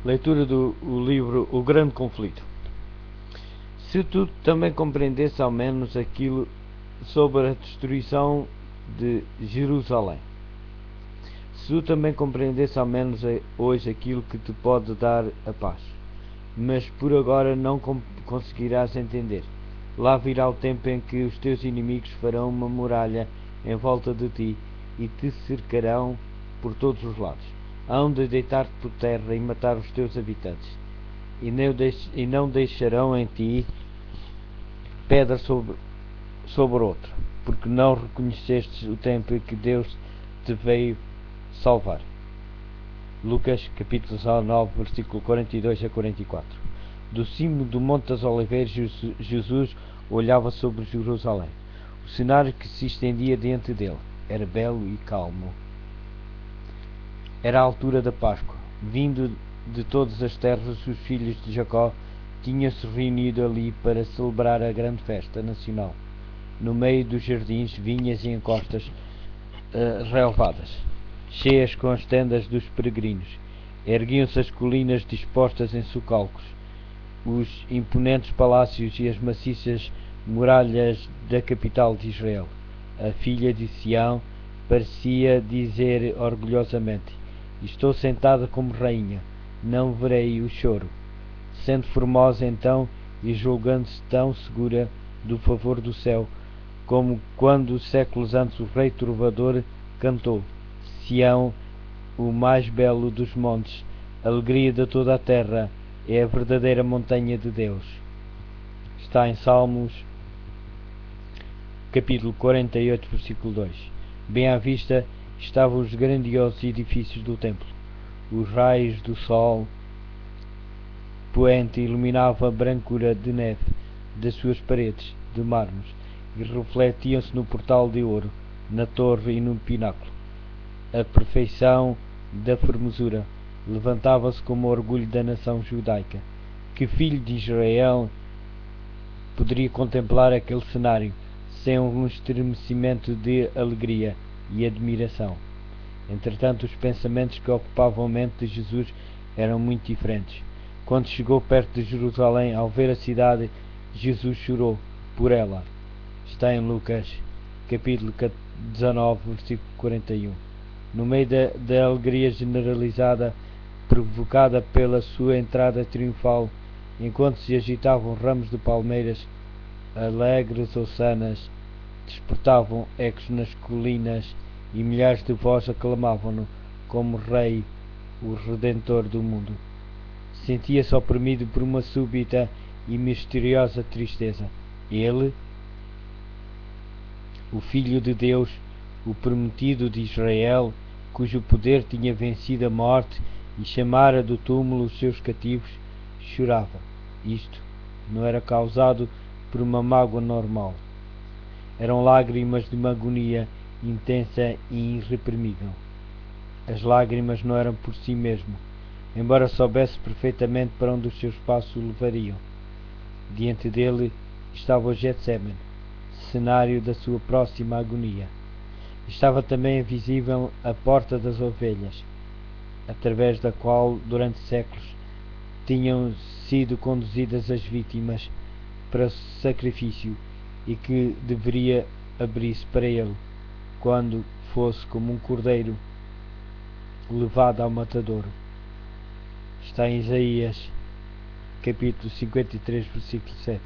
Leitura do livro O Grande Conflito. Se tu também compreendesse ao menos aquilo sobre a destruição de Jerusalém. Se tu também compreendesse ao menos hoje aquilo que te pode dar a paz. Mas por agora não conseguirás entender. Lá virá o tempo em que os teus inimigos farão uma muralha em volta de ti e te cercarão por todos os lados. Hão de deitar-te por terra e matar os teus habitantes, e não deixarão em ti pedra sobre outra, porque não reconhecestes o tempo em que Deus te veio salvar. Lucas capítulo 19, versículo 42 a 44. Do cimo do Monte das Oliveiras, Jesus olhava sobre Jerusalém. O cenário que se estendia diante dele era belo e calmo. Era a altura da Páscoa. Vindo de todas as terras, os filhos de Jacó tinham-se reunido ali para celebrar a grande festa nacional. No meio dos jardins, vinhas e encostas relevadas, cheias com as tendas dos peregrinos, erguiam-se as colinas dispostas em socalcos, os imponentes palácios e as maciças muralhas da capital de Israel. A filha de Sião parecia dizer orgulhosamente: estou sentada como rainha, não verei o choro. Sendo formosa então e julgando-se tão segura do favor do céu, como quando séculos antes o rei trovador cantou: Sião, o mais belo dos montes, alegria de toda a terra, é a verdadeira montanha de Deus. Está em Salmos capítulo 48, versículo 2. Bem à vista estavam os grandiosos edifícios do templo. Os raios do sol poente iluminavam a brancura de neve das suas paredes de mármore e refletiam-se no portal de ouro, na torre e no pináculo. A perfeição da formosura levantava-se como orgulho da nação judaica. Que filho de Israel poderia contemplar aquele cenário sem um estremecimento de alegria e admiração? Entretanto, os pensamentos que ocupavam a mente de Jesus eram muito diferentes. Quando chegou perto de Jerusalém, ao ver a cidade, Jesus chorou por ela. Está em Lucas, capítulo 19, versículo 41. No meio da alegria generalizada, provocada pela sua entrada triunfal, enquanto se agitavam ramos de palmeiras, alegres ossanas despertavam ecos nas colinas e milhares de vozes aclamavam-no como Rei, o Redentor do mundo. Sentia-se oprimido por uma súbita e misteriosa tristeza. Ele, o Filho de Deus, o prometido de Israel, cujo poder tinha vencido a morte e chamara do túmulo os seus cativos, chorava. Isto não era causado por uma mágoa normal. Eram lágrimas de uma agonia intensa e irreprimível. As lágrimas não eram por si mesmo, embora soubesse perfeitamente para onde os seus passos o levariam. Diante dele estava o Getsemane, cenário da sua próxima agonia. Estava também visível a Porta das Ovelhas, através da qual, durante séculos, tinham sido conduzidas as vítimas para o sacrifício e que deveria abrir-se para ele, quando fosse como um cordeiro levado ao matadouro. Está em Isaías, capítulo 53, versículo 7.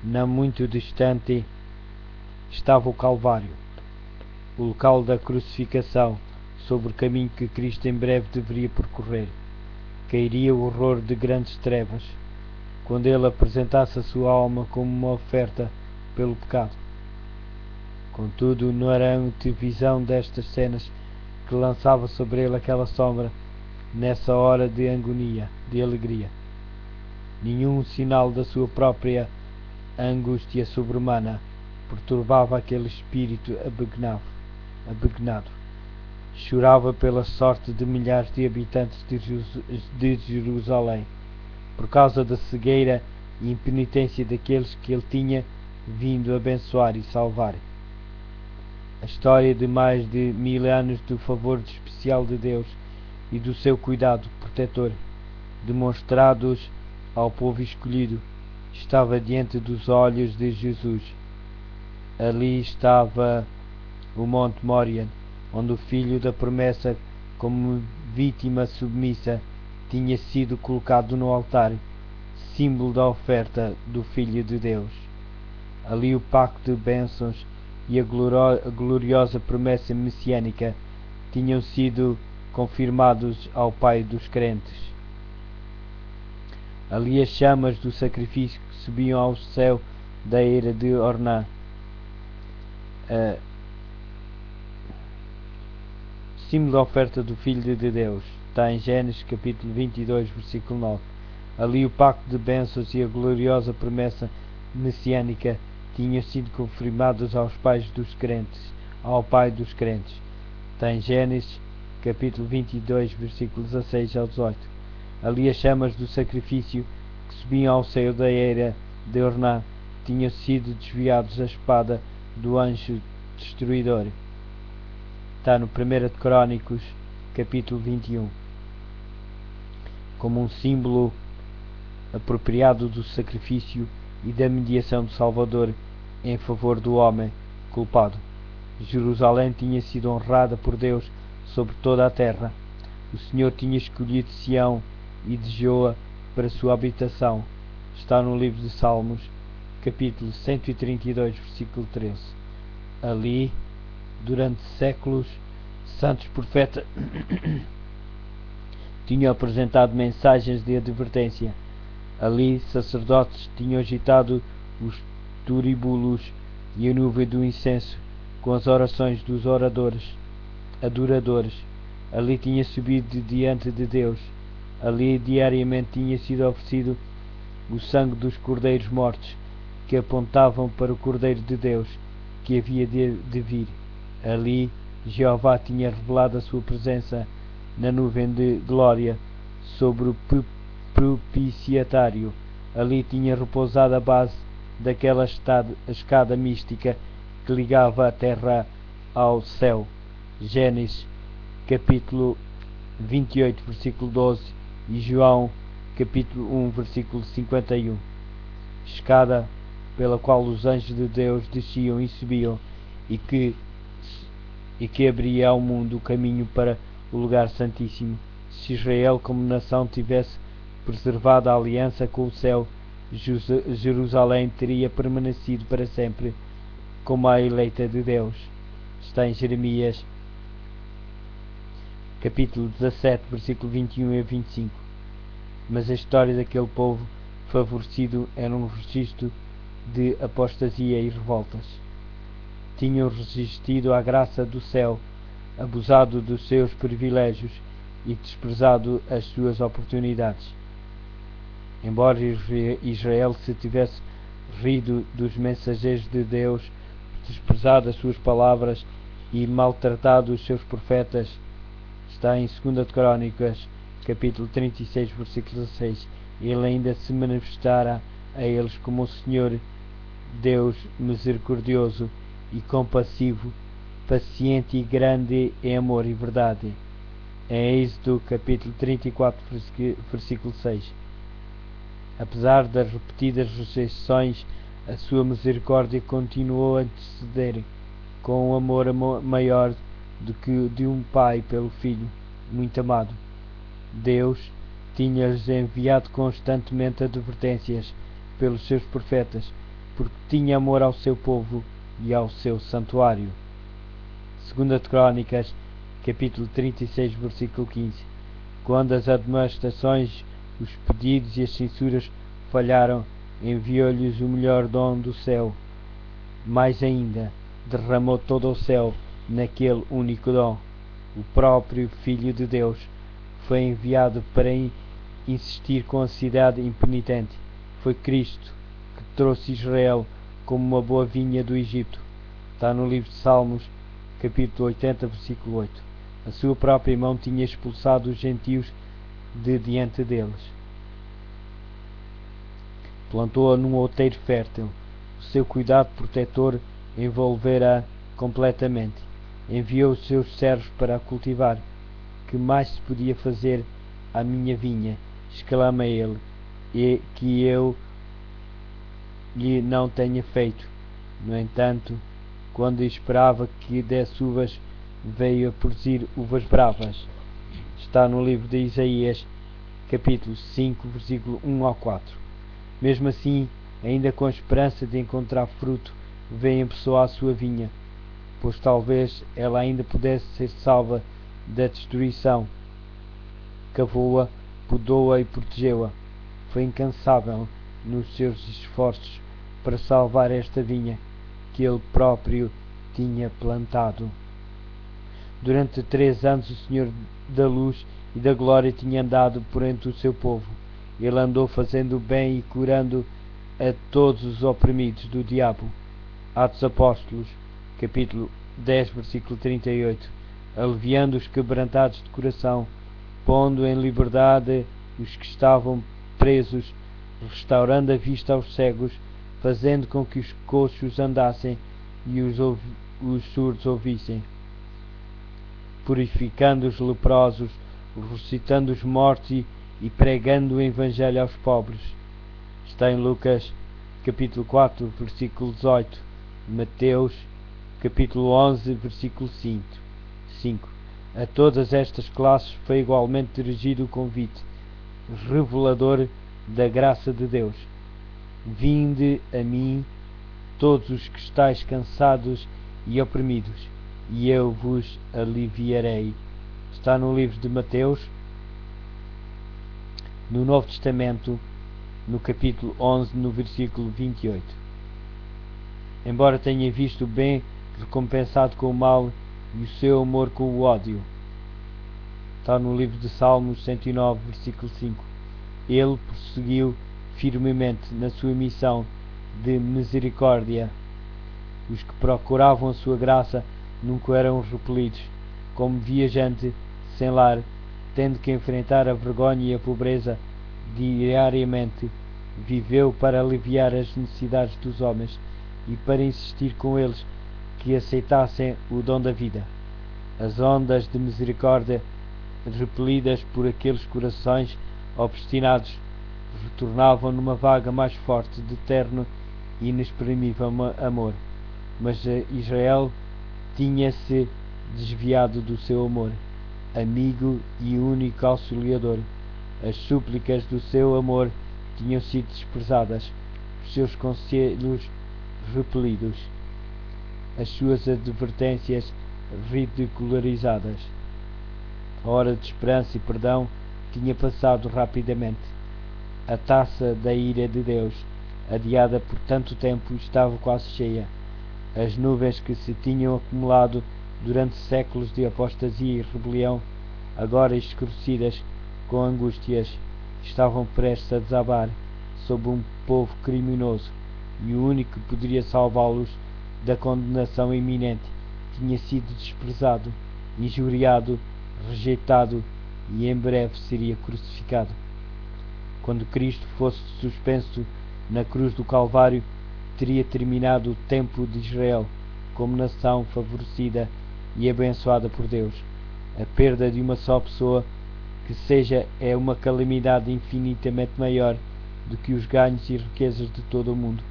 Não muito distante estava o Calvário, o local da crucificação, sobre o caminho que Cristo em breve deveria percorrer. Cairia o horror de grandes trevas, quando ele apresentasse a sua alma como uma oferta pelo pecado. Contudo, não era a antevisão destas cenas que lançava sobre ele aquela sombra nessa hora de agonia, de alegria. Nenhum sinal da sua própria angústia sobre-humana perturbava aquele espírito abegnado. Chorava pela sorte de milhares de habitantes de Jerusalém, por causa da cegueira e impenitência daqueles que ele tinha vindo abençoar e salvar. A história de mais de 1000 anos do favor especial de Deus e do seu cuidado protetor demonstrados ao povo escolhido, estava diante dos olhos de Jesus. Ali estava o Monte Moriah, onde o filho da promessa, como vítima submissa, tinha sido colocado no altar, símbolo da oferta do Filho de Deus. Ali o pacto de bênçãos e a gloriosa promessa messiânica tinham sido confirmados ao Pai dos crentes. Ali as chamas do sacrifício que subiam ao céu da era de Orná. Símbolo da oferta do Filho de Deus. Está em Gênesis capítulo 22, versículo 9. Ali o pacto de bênçãos e a gloriosa promessa messiânica tinham sido confirmados aos pais dos crentes, ao Pai dos crentes. Está em Gênesis capítulo 22, versículos 16 ao 18. Ali as chamas do sacrifício que subiam ao céu da era de Orná tinham sido desviados da espada do anjo destruidor. Está no 1 de Crónicos capítulo 21. Como um símbolo apropriado do sacrifício e da mediação do Salvador em favor do homem culpado. Jerusalém tinha sido honrada por Deus sobre toda a terra. O Senhor tinha escolhido Sião e desejou-a para sua habitação. Está no livro de Salmos, capítulo 132, versículo 13. Ali, durante séculos, santos profetas tinham apresentado mensagens de advertência. Ali, sacerdotes tinham agitado os turíbulos e a nuvem do incenso com as orações dos adoradores. Ali tinha subido diante de Deus. Ali diariamente tinha sido oferecido o sangue dos cordeiros mortos, que apontavam para o Cordeiro de Deus, que havia de vir. Ali Jeová tinha revelado a sua presença na nuvem de glória sobre o propiciatário. Ali tinha repousado a base daquela escada mística que ligava a terra ao céu. Gênesis capítulo 28, versículo 12 e João capítulo 1, versículo 51. Escada pela qual os anjos de Deus desciam e subiam e que abria ao mundo o caminho para o lugar santíssimo. Se Israel como nação tivesse preservado a aliança com o céu, Jerusalém teria permanecido para sempre como a eleita de Deus. Está em Jeremias capítulo 17, versículo 21 a 25. Mas a história daquele povo favorecido era um registro de apostasia e revoltas. Tinham resistido à graça do céu, abusado dos seus privilégios e desprezado as suas oportunidades. Embora Israel se tivesse rido dos mensageiros de Deus, desprezado as suas palavras e maltratado os seus profetas, está em 2 de Crónicas, capítulo 36, versículo 16. Ele ainda se manifestara a eles como o Senhor, Deus misericordioso e compassivo, paciente e grande em amor e verdade. Em Êxodo capítulo 34, versículo 6. Apesar das repetidas rejeições, a sua misericórdia continuou a anteceder, com um amor maior do que o de um pai pelo filho muito amado. Deus tinha-lhes enviado constantemente advertências pelos seus profetas, porque tinha amor ao seu povo e ao seu santuário. 2 de Crónicas, capítulo 36, versículo 15. Quando as admoestações, os pedidos e as censuras falharam, enviou-lhes o melhor dom do céu. Mais ainda, derramou todo o céu naquele único dom. O próprio Filho de Deus foi enviado para insistir com a cidade impenitente. Foi Cristo que trouxe Israel como uma boa vinha do Egito. Está no livro de Salmos, capítulo 80, versículo 8. A sua própria mão tinha expulsado os gentios de diante deles. Plantou-a num outeiro fértil. O seu cuidado protetor envolvera completamente. Enviou os seus servos para a cultivar. Que mais se podia fazer à minha vinha? exclama ele, e que eu lhe não tenha feito. No entanto, quando esperava que desse uvas, veio a produzir uvas bravas. Está no livro de Isaías, capítulo 5, versículo 1 ao 4. Mesmo assim, ainda com a esperança de encontrar fruto, veio em pessoa à sua vinha, pois talvez ela ainda pudesse ser salva da destruição. Cavou-a, podou-a e protegeu-a. Foi incansável nos seus esforços para salvar esta vinha que ele próprio tinha plantado. Durante 3 anos o Senhor da Luz e da Glória tinha andado por entre o seu povo. Ele andou fazendo o bem e curando a todos os oprimidos do diabo. Atos Apóstolos, capítulo 10, versículo 38. Aliviando os quebrantados de coração, pondo em liberdade os que estavam presos, restaurando a vista aos cegos, fazendo com que os coxos andassem e os surdos ouvissem, purificando os leprosos, ressuscitando os mortos e pregando o Evangelho aos pobres. Está em Lucas, capítulo 4, versículo 18, Mateus, capítulo 11, versículo 5. A todas estas classes foi igualmente dirigido o convite revelador da graça de Deus. Vinde a mim, todos os que estáis cansados e oprimidos, e eu vos aliviarei. Está no livro de Mateus, no Novo Testamento, no capítulo 11, no versículo 28. Embora tenha visto o bem recompensado com o mal e o seu amor com o ódio. Está no livro de Salmos 109, versículo 5. Ele prosseguiu firmemente na sua missão de misericórdia. Os que procuravam a sua graça nunca eram repelidos. Como viajante sem lar, tendo que enfrentar a vergonha e a pobreza diariamente, viveu para aliviar as necessidades dos homens e para insistir com eles que aceitassem o dom da vida. As ondas de misericórdia, repelidas por aqueles corações obstinados, retornavam numa vaga mais forte de terno e inexprimível amor. Mas Israel tinha-se desviado do seu amor, amigo e único auxiliador. As súplicas do seu amor tinham sido desprezadas, os seus conselhos repelidos, as suas advertências ridicularizadas. A hora de esperança e perdão tinha passado rapidamente. A taça da ira de Deus, adiada por tanto tempo, estava quase cheia. As nuvens que se tinham acumulado durante séculos de apostasia e rebelião, agora escurecidas com angústias, estavam prestes a desabar sobre um povo criminoso, e o único que poderia salvá-los da condenação iminente tinha sido desprezado, injuriado, rejeitado e em breve seria crucificado. Quando Cristo fosse suspenso na cruz do Calvário, teria terminado o tempo de Israel como nação favorecida e abençoada por Deus. A perda de uma só pessoa que seja é uma calamidade infinitamente maior do que os ganhos e riquezas de todo o mundo.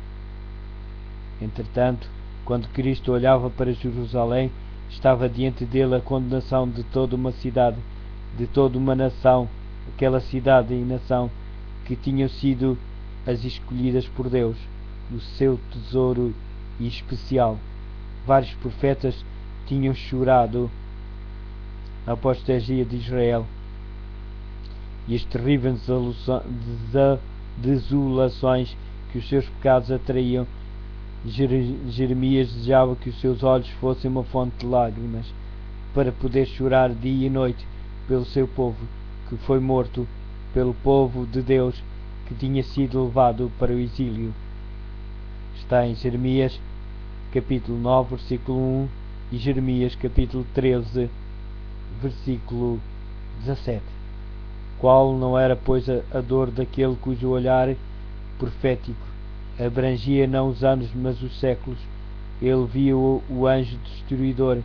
Entretanto, quando Cristo olhava para Jerusalém, estava diante dele a condenação de toda uma cidade, de toda uma nação, aquela cidade e nação que tinham sido as escolhidas por Deus, o seu tesouro especial. Vários profetas tinham chorado a apostasia de Israel e as terríveis desolações que os seus pecados atraíam. Jeremias desejava que os seus olhos fossem uma fonte de lágrimas, para poder chorar dia e noite pelo seu povo, que foi morto, pelo povo de Deus, que tinha sido levado para o exílio. Está em Jeremias, capítulo 9, versículo 1, e Jeremias, capítulo 13, versículo 17. Qual não era, pois, a dor daquele cujo olhar profético abrangia não os anos, mas os séculos? Ele viu o anjo destruidor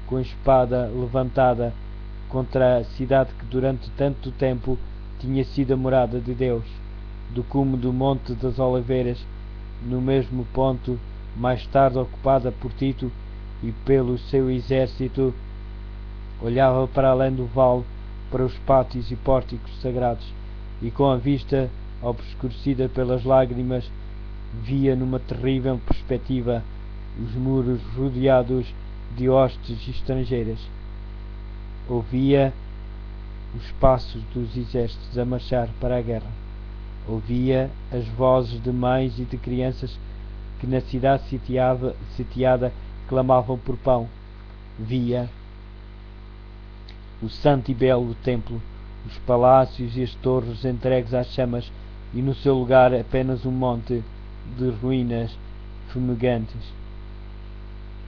com a espada levantada contra a cidade que durante tanto tempo tinha sido a morada de Deus. Do cume do Monte das Oliveiras, no mesmo ponto mais tarde ocupada por Tito e pelo seu exército, olhava para além do vale, para os pátios e pórticos sagrados, e com a vista obscurecida pelas lágrimas, via numa terrível perspectiva os muros rodeados de hostes estrangeiras. Ouvia os passos dos exércitos a marchar para a guerra. Ouvia as vozes de mães e de crianças que na cidade sitiada clamavam por pão. Via o santo e belo templo, os palácios e as torres entregues às chamas, e no seu lugar apenas um monte de ruínas fumegantes.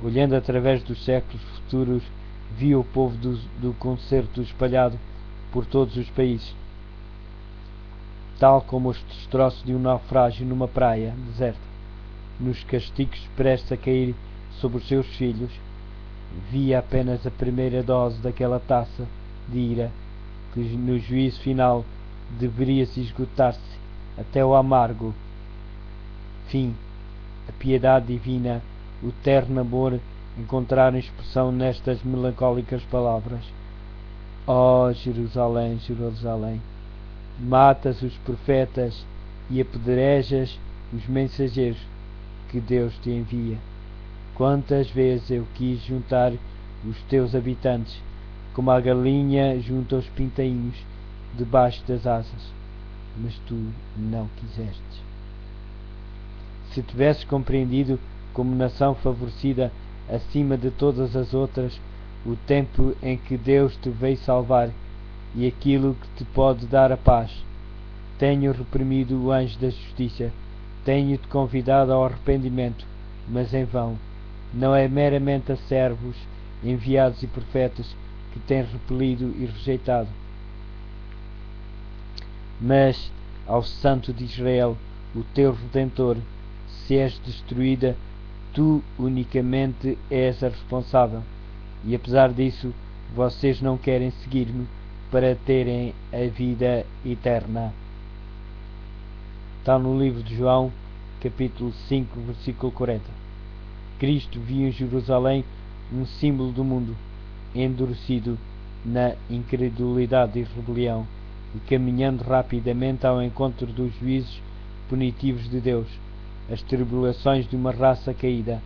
Olhando através dos séculos futuros, via o povo do concerto espalhado por todos os países, tal como os destroços de um naufrágio numa praia deserta, nos castigos prestes a cair sobre os seus filhos. Via apenas a primeira dose daquela taça de ira que no juízo final deveria se esgotar-se até o amargo fim. A piedade divina, o terno amor encontraram expressão nestas melancólicas palavras: ó Jerusalém, Jerusalém, matas os profetas e apedrejas os mensageiros que Deus te envia. Quantas vezes eu quis juntar os teus habitantes, como a galinha junta os pintainhos debaixo das asas, mas tu não quisestes. Se tivesses compreendido, como nação favorecida acima de todas as outras, o tempo em que Deus te veio salvar e aquilo que te pode dar a paz, tenho reprimido o anjo da justiça, tenho-te convidado ao arrependimento, mas em vão. Não é meramente a servos, enviados e profetas que tens repelido e rejeitado, mas ao Santo de Israel, o teu Redentor. Se és destruída, tu unicamente és a responsável. E apesar disso, vocês não querem seguir-me para terem a vida eterna. Está no livro de João, capítulo 5, versículo 40. Cristo viu em Jerusalém um símbolo do mundo, endurecido na incredulidade e rebelião, e caminhando rapidamente ao encontro dos juízos punitivos de Deus, as tribulações de uma raça caída,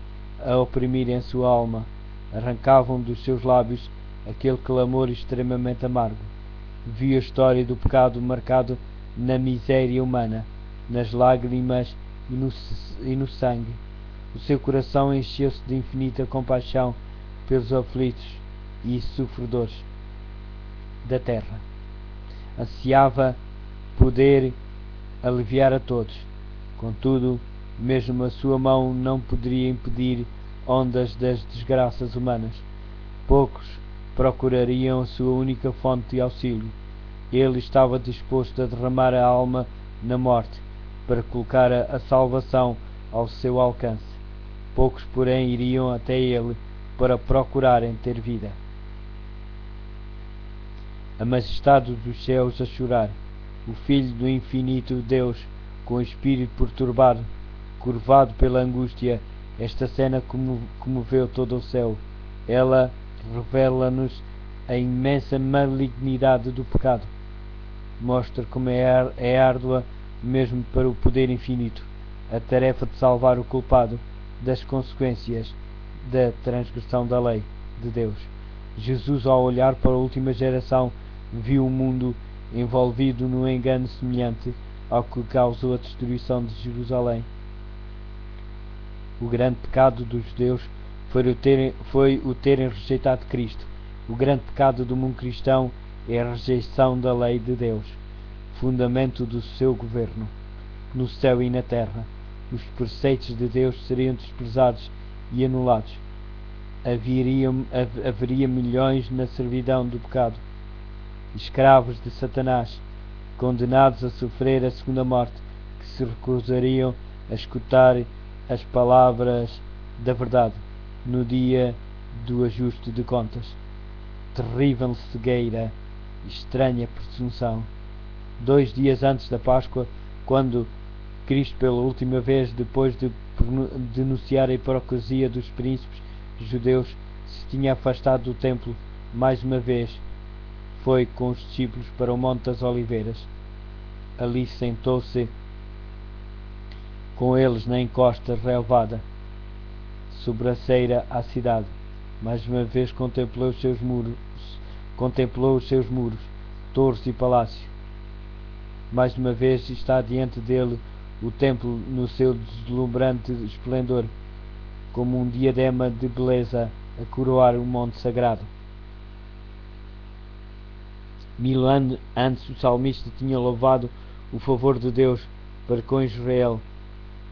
a oprimirem a sua alma, arrancavam dos seus lábios aquele clamor extremamente amargo. Viu a história do pecado marcado na miséria humana, nas lágrimas e no sangue. O seu coração encheu-se de infinita compaixão pelos aflitos e sofredores da terra. Ansiava poder aliviar a todos. Contudo, mesmo a sua mão não poderia impedir ondas das desgraças humanas. Poucos procurariam a sua única fonte de auxílio. Ele estava disposto a derramar a alma na morte para colocar a salvação ao seu alcance. Poucos, porém, iriam até ele para procurarem ter vida. A majestade dos céus a chorar, o Filho do infinito Deus, com o espírito perturbado, curvado pela angústia. Esta cena comoveu todo o céu. Ela revela-nos a imensa malignidade do pecado. Mostra como é árdua, mesmo para o poder infinito, a tarefa de salvar o culpado das consequências da transgressão da lei de Deus. Jesus, ao olhar para a última geração, viu o mundo envolvido num engano semelhante ao que causou a destruição de Jerusalém. O grande pecado dos judeus foi o terem rejeitado Cristo. O grande pecado do mundo cristão é a rejeição da lei de Deus, fundamento do seu governo. No céu e na terra, os preceitos de Deus seriam desprezados e anulados. Haveria milhões na servidão do pecado, escravos de Satanás, condenados a sofrer a segunda morte, que se recusariam a escutar as palavras da verdade no dia do ajuste de contas. Terrível cegueira, estranha presunção. 2 dias antes da Páscoa, quando Cristo, pela última vez, depois de denunciar a hipocrisia dos príncipes judeus, se tinha afastado do templo mais uma vez, foi com os discípulos para o Monte das Oliveiras. Ali sentou-se com eles na encosta relevada, sobraceira à cidade. Mais uma vez contemplou os seus muros, torres e palácios. Mais uma vez está diante dele o templo no seu deslumbrante esplendor, como um diadema de beleza a coroar o monte sagrado. 1000 anos antes, o salmista tinha louvado o favor de Deus para com Israel,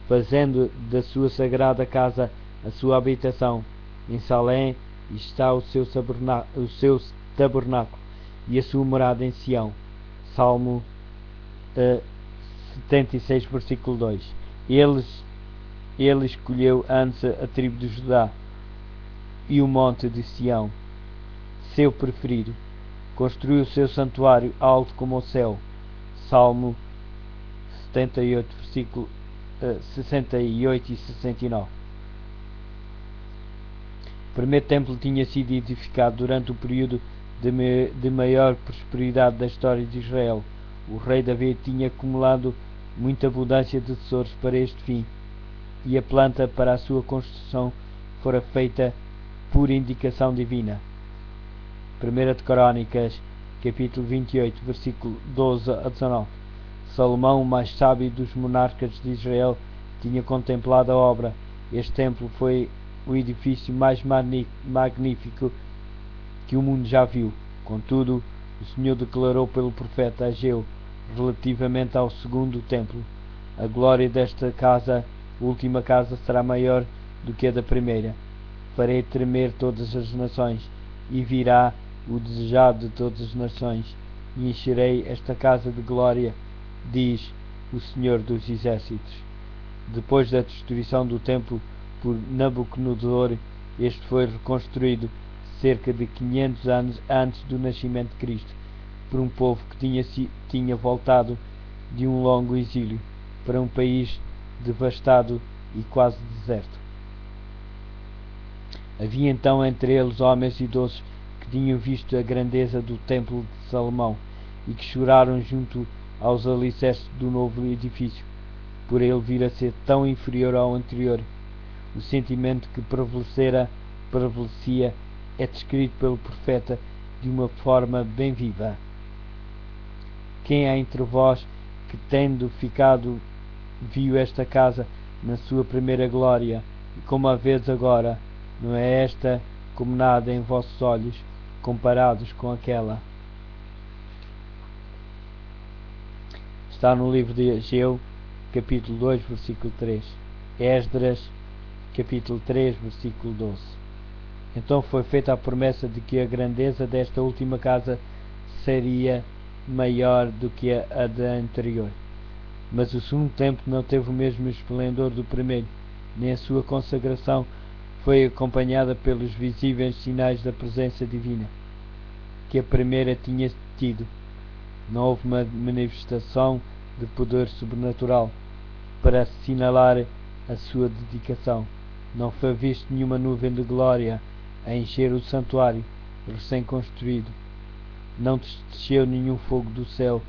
fazendo da sua sagrada casa a sua habitação. Em Salém está o seu tabernáculo e a sua morada em Sião. Salmo 76, versículo 2. Ele escolheu antes a tribo de Judá e o monte de Sião, seu preferido. Construiu o seu santuário alto como o céu. Salmo 78, versículo 68 e 69. O primeiro templo tinha sido edificado durante o período de maior prosperidade da história de Israel. O rei Davi tinha acumulado muita abundância de tesouros para este fim, e a planta para a sua construção fora feita por indicação divina. 1 de Crónicas, capítulo 28, versículo 12 a 19. Salomão, o mais sábio dos monarcas de Israel, tinha contemplado a obra. Este templo foi o edifício mais magnífico que o mundo já viu. Contudo, o Senhor declarou pelo profeta Ageu, relativamente ao segundo templo: a glória desta casa, última casa, será maior do que a da primeira. Farei tremer todas as nações, e virá o desejado de todas as nações, e encherei esta casa de glória, diz o Senhor dos Exércitos. Depois da destruição do templo por Nabucodonosor, este foi reconstruído cerca de 500 anos antes do nascimento de Cristo, por um povo que tinha voltado de um longo exílio para um país devastado e quase deserto. Havia então entre eles homens idosos que tinham visto a grandeza do templo de Salomão e que choraram junto aos alicerces do novo edifício, por ele vir a ser tão inferior ao anterior. O sentimento que prevalecia é descrito pelo profeta de uma forma bem viva. Quem há entre vós que, tendo ficado, viu esta casa na sua primeira glória, e como a vês agora, não é esta como nada em vossos olhos, comparados com aquela? Está no livro de Ageu, capítulo 2, versículo 3. Esdras, capítulo 3, versículo 12. Então foi feita a promessa de que a grandeza desta última casa seria maior do que a da anterior. Mas o segundo templo não teve o mesmo esplendor do primeiro, nem a sua consagração foi acompanhada pelos visíveis sinais da presença divina que a primeira tinha tido. Não houve uma manifestação de poder sobrenatural para assinalar a sua dedicação. Não foi visto nenhuma nuvem de glória a encher o santuário recém-construído. Não desceu nenhum fogo do céu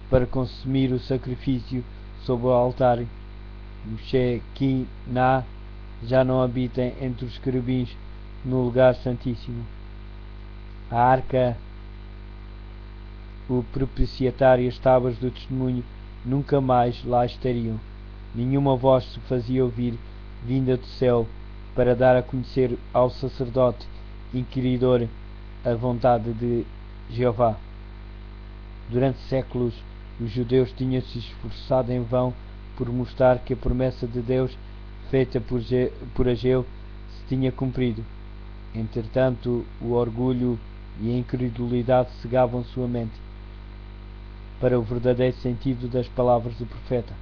para consumir o sacrifício sobre o altar. O Shekinah já não habita entre os querubins no lugar santíssimo. A arca, o propiciatário e as tábuas do testemunho nunca mais lá estariam. Nenhuma voz se fazia ouvir vinda do céu para dar a conhecer ao sacerdote inquiridor a vontade de Jeová. Durante séculos, os judeus tinham se esforçado em vão por mostrar que a promessa de Deus feita por Ageu se tinha cumprido. Entretanto, o orgulho e a incredulidade cegavam sua mente para o verdadeiro sentido das palavras do profeta.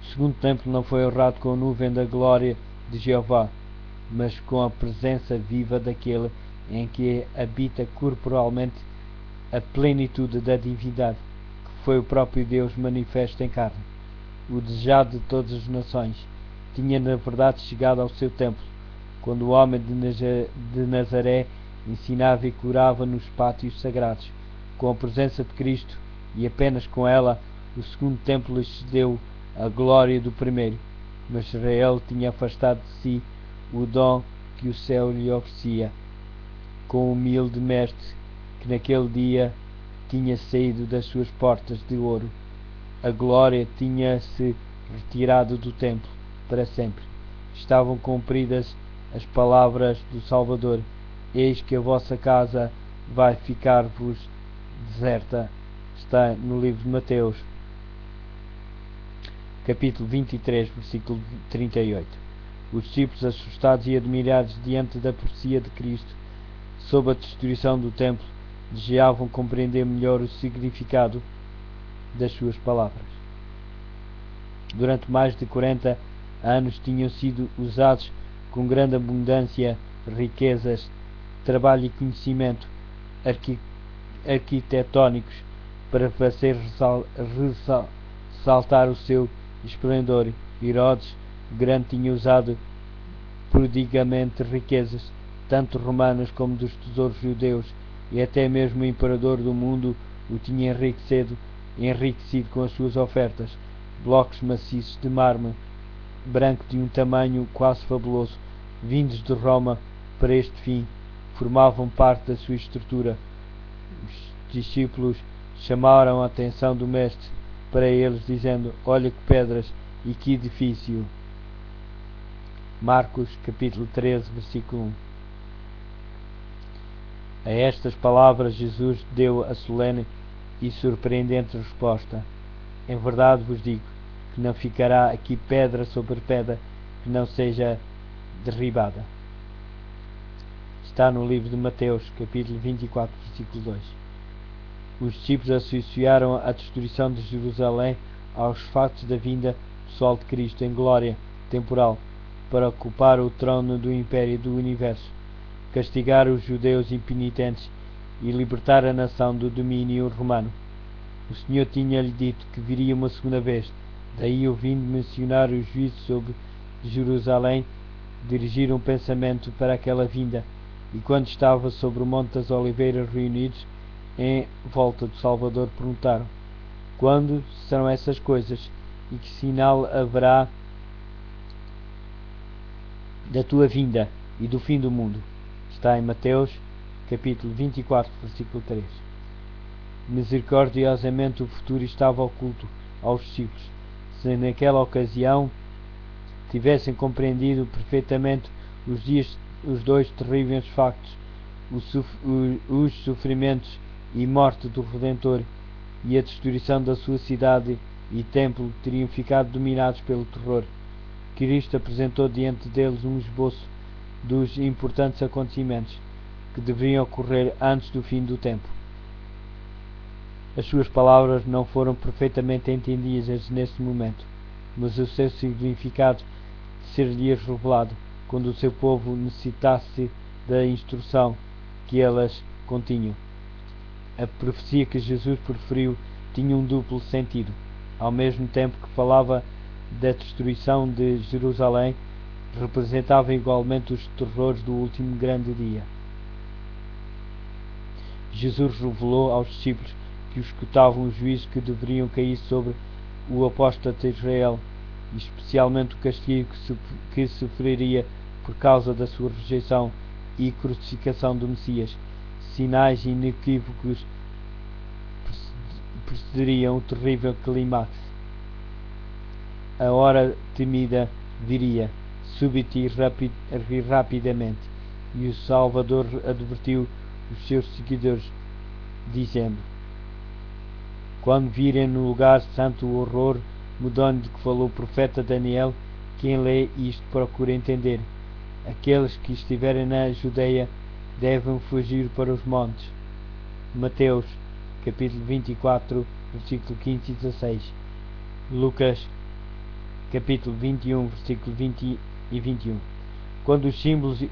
O segundo templo não foi honrado com a nuvem da glória de Jeová, mas com a presença viva daquele em que habita corporalmente a plenitude da divindade, que foi o próprio Deus manifesto em carne. O desejado de todas as nações tinha na verdade chegado ao seu templo, quando o homem de Nazaré ensinava e curava nos pátios sagrados. Com a presença de Cristo, e apenas com ela, o segundo templo excedeu a glória do primeiro, mas Israel tinha afastado de si o dom que o céu lhe oferecia, com o humilde mestre que naquele dia tinha saído das suas portas de ouro. A glória tinha-se retirado do templo para sempre. Estavam cumpridas as palavras do Salvador: eis que a vossa casa vai ficar-vos deserta. Está no livro de Mateus, capítulo 23, versículo 38. Os discípulos, assustados e admirados diante da profecia de Cristo sobre a destruição do templo, desejavam compreender melhor o significado das suas palavras. Durante mais de 40 anos tinham sido usados com grande abundância riquezas, trabalho e conhecimento arquitetónicos para fazer ressaltar o seu esplendor. Herodes Grande tinha usado prodigamente riquezas, tanto romanas como dos tesouros judeus, e até mesmo o imperador do mundo o tinha enriquecido com as suas ofertas. Blocos maciços de mármore branco de um tamanho quase fabuloso, vindos de Roma para este fim, formavam parte da sua estrutura. Os discípulos chamaram a atenção do mestre para eles, dizendo: olha que pedras e que edifício. Marcos capítulo 13, versículo 1. A estas palavras Jesus deu a solene e surpreendente resposta: em verdade vos digo que não ficará aqui pedra sobre pedra que não seja derribada. Está no livro de Mateus, capítulo 24, versículo 2. Os discípulos associaram a destruição de Jerusalém aos factos da vinda pessoal de Cristo em glória temporal para ocupar o trono do império do universo, castigar os judeus impenitentes e libertar a nação do domínio romano. O Senhor tinha-lhe dito que viria uma segunda vez, daí ouvindo mencionar o juízo sobre Jerusalém, dirigir um pensamento para aquela vinda, e quando estava sobre o Monte das Oliveiras reunidos em volta do Salvador, perguntaram: quando serão essas coisas, e que sinal haverá da tua vinda e do fim do mundo? Está em Mateus, capítulo 24, versículo 3. Misericordiosamente o futuro estava oculto aos discípulos. Se naquela ocasião tivessem compreendido perfeitamente os dois terríveis factos, os sofrimentos e morte do Redentor e a destruição da sua cidade e templo, teriam ficado dominados pelo terror. Cristo apresentou diante deles um esboço dos importantes acontecimentos que deveriam ocorrer antes do fim do tempo. As suas palavras não foram perfeitamente entendidas nesse momento, mas o seu significado ser-lhes revelado quando o seu povo necessitasse da instrução que elas continham. A profecia que Jesus proferiu tinha um duplo sentido. Ao mesmo tempo que falava da destruição de Jerusalém, representava igualmente os terrores do último grande dia. Jesus revelou aos discípulos que escutavam o juízo que deveriam cair sobre o apóstata de Israel, e especialmente o castigo que sofreria por causa da sua rejeição e crucificação do Messias. Sinais inequívocos precederiam o terrível clímax. A hora temida viria, súbita e rapidamente, e o Salvador advertiu os seus seguidores, dizendo: quando virem no lugar santo o horror mudando de que falou o profeta Daniel, quem lê isto procura entender. Aqueles que estiverem na Judeia devem fugir para os montes. Mateus, capítulo 24, versículo 15 e 16. Lucas, capítulo 21, versículo 20 e 21. Quando os símbolos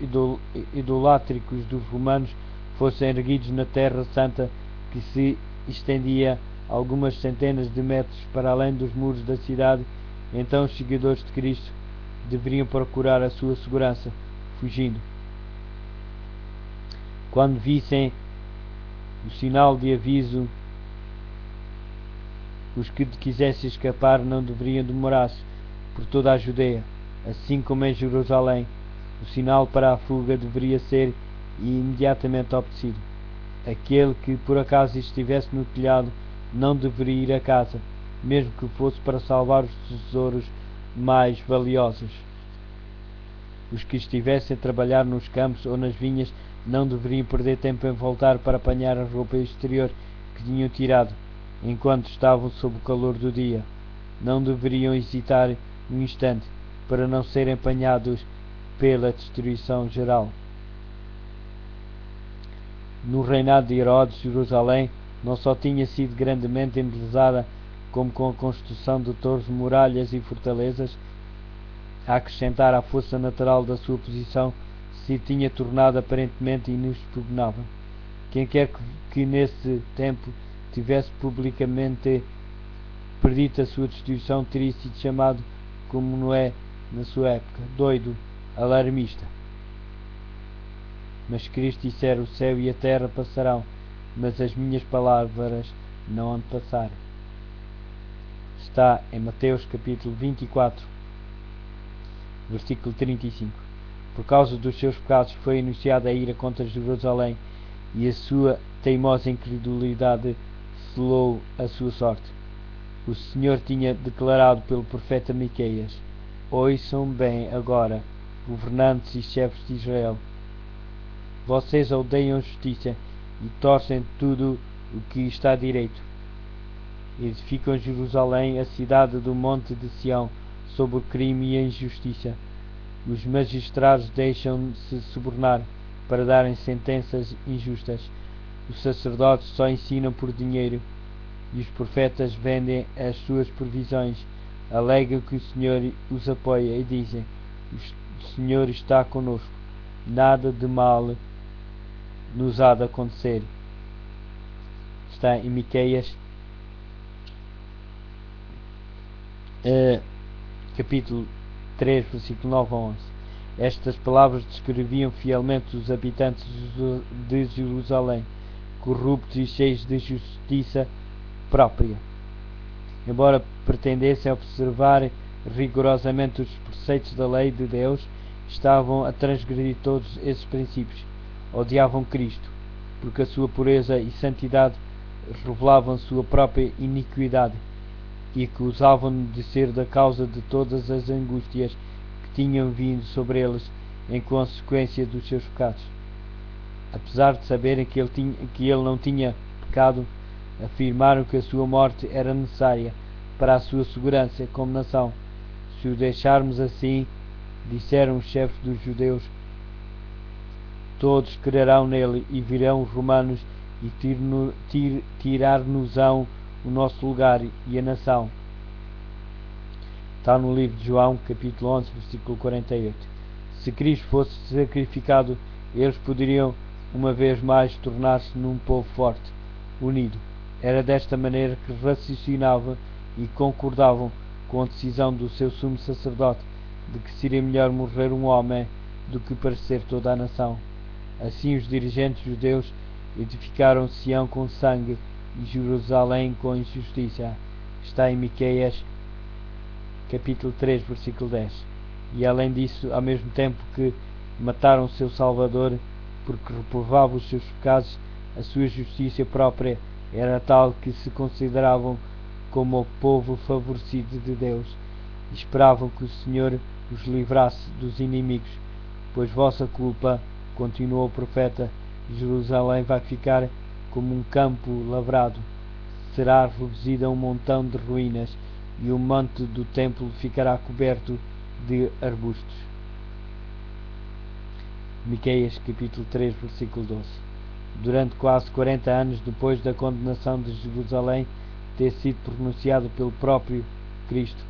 idolátricos dos romanos fossem erguidos na terra santa que se estendia algumas centenas de metros para além dos muros da cidade, então os seguidores de Cristo deveriam procurar a sua segurança, fugindo. Quando vissem o sinal de aviso, os que quisessem escapar não deveriam demorar-se por toda a Judeia, assim como em Jerusalém. O sinal para a fuga deveria ser imediatamente obedecido. Aquele que por acaso estivesse no telhado não deveria ir a casa, mesmo que fosse para salvar os tesouros mais valiosos. Os que estivessem a trabalhar nos campos ou nas vinhas não deveriam perder tempo em voltar para apanhar a roupa exterior que tinham tirado enquanto estavam sob o calor do dia. Não deveriam hesitar um instante para não serem apanhados pela destruição geral. No reinado de Herodes, Jerusalém não só tinha sido grandemente embelezada, como com a construção de torres, muralhas e fortalezas, a acrescentar à força natural da sua posição, se tinha tornado aparentemente inexpugnável. Quem quer que nesse tempo tivesse publicamente predito a sua destruição teria sido chamado, como Noé na sua época, doido, alarmista. Mas Cristo dissera: o céu e a terra passarão, mas as minhas palavras não hão de passar. Está em Mateus capítulo 24, versículo 35. Por causa dos seus pecados foi anunciada a ira contra Jerusalém, e a sua teimosa incredulidade selou a sua sorte. O Senhor tinha declarado pelo profeta Miqueias: ouçam bem agora, governantes e chefes de Israel. Vocês odeiam a justiça e torcem tudo o que está direito. Edificam Jerusalém, a cidade do monte de Sião, sob o crime e a injustiça. Os magistrados deixam-se subornar para darem sentenças injustas. Os sacerdotes só ensinam por dinheiro, e os profetas vendem as suas previsões. Alegam que o Senhor os apoia e dizem: o Senhor está conosco, nada de mal nos há de acontecer. Está em Miqueias capítulo 3, versículo 9 a 11. Estas palavras descreviam fielmente os habitantes de Jerusalém, corruptos e cheios de justiça própria. Embora pretendessem observar rigorosamente os preceitos da lei de Deus, estavam a transgredir todos esses princípios. Odiavam Cristo, porque a sua pureza e santidade revelavam sua própria iniquidade, e acusavam-no de ser da causa de todas as angústias que tinham vindo sobre eles em consequência dos seus pecados. Apesar de saberem que ele não tinha pecado, afirmaram que a sua morte era necessária para a sua segurança como nação. Se o deixarmos assim, disseram os chefes dos judeus, todos crerão nele e virão os romanos e tirar-nos-ão o nosso lugar e a nação. Está no livro de João, capítulo 11, versículo 48. Se Cristo fosse sacrificado, eles poderiam uma vez mais tornar-se num povo forte, unido. Era desta maneira que raciocinavam e concordavam com a decisão do seu sumo sacerdote de que seria melhor morrer um homem do que parecer toda a nação. Assim os dirigentes judeus edificaram Sião com sangue e Jerusalém com injustiça. Está em Miqueias capítulo 3, versículo 10. E além disso, ao mesmo tempo que mataram o seu Salvador, porque reprovavam os seus pecados, a sua justiça própria era tal que se consideravam como o povo favorecido de Deus, e esperavam que o Senhor os livrasse dos inimigos. Pois vossa culpa, continuou o profeta, Jerusalém vai ficar como um campo lavrado, será reduzida a um montão de ruínas, e o monte do templo ficará coberto de arbustos. Miqueias capítulo 3, versículo 12. Durante quase 40 anos depois da condenação de Jerusalém ter sido pronunciado pelo próprio Cristo,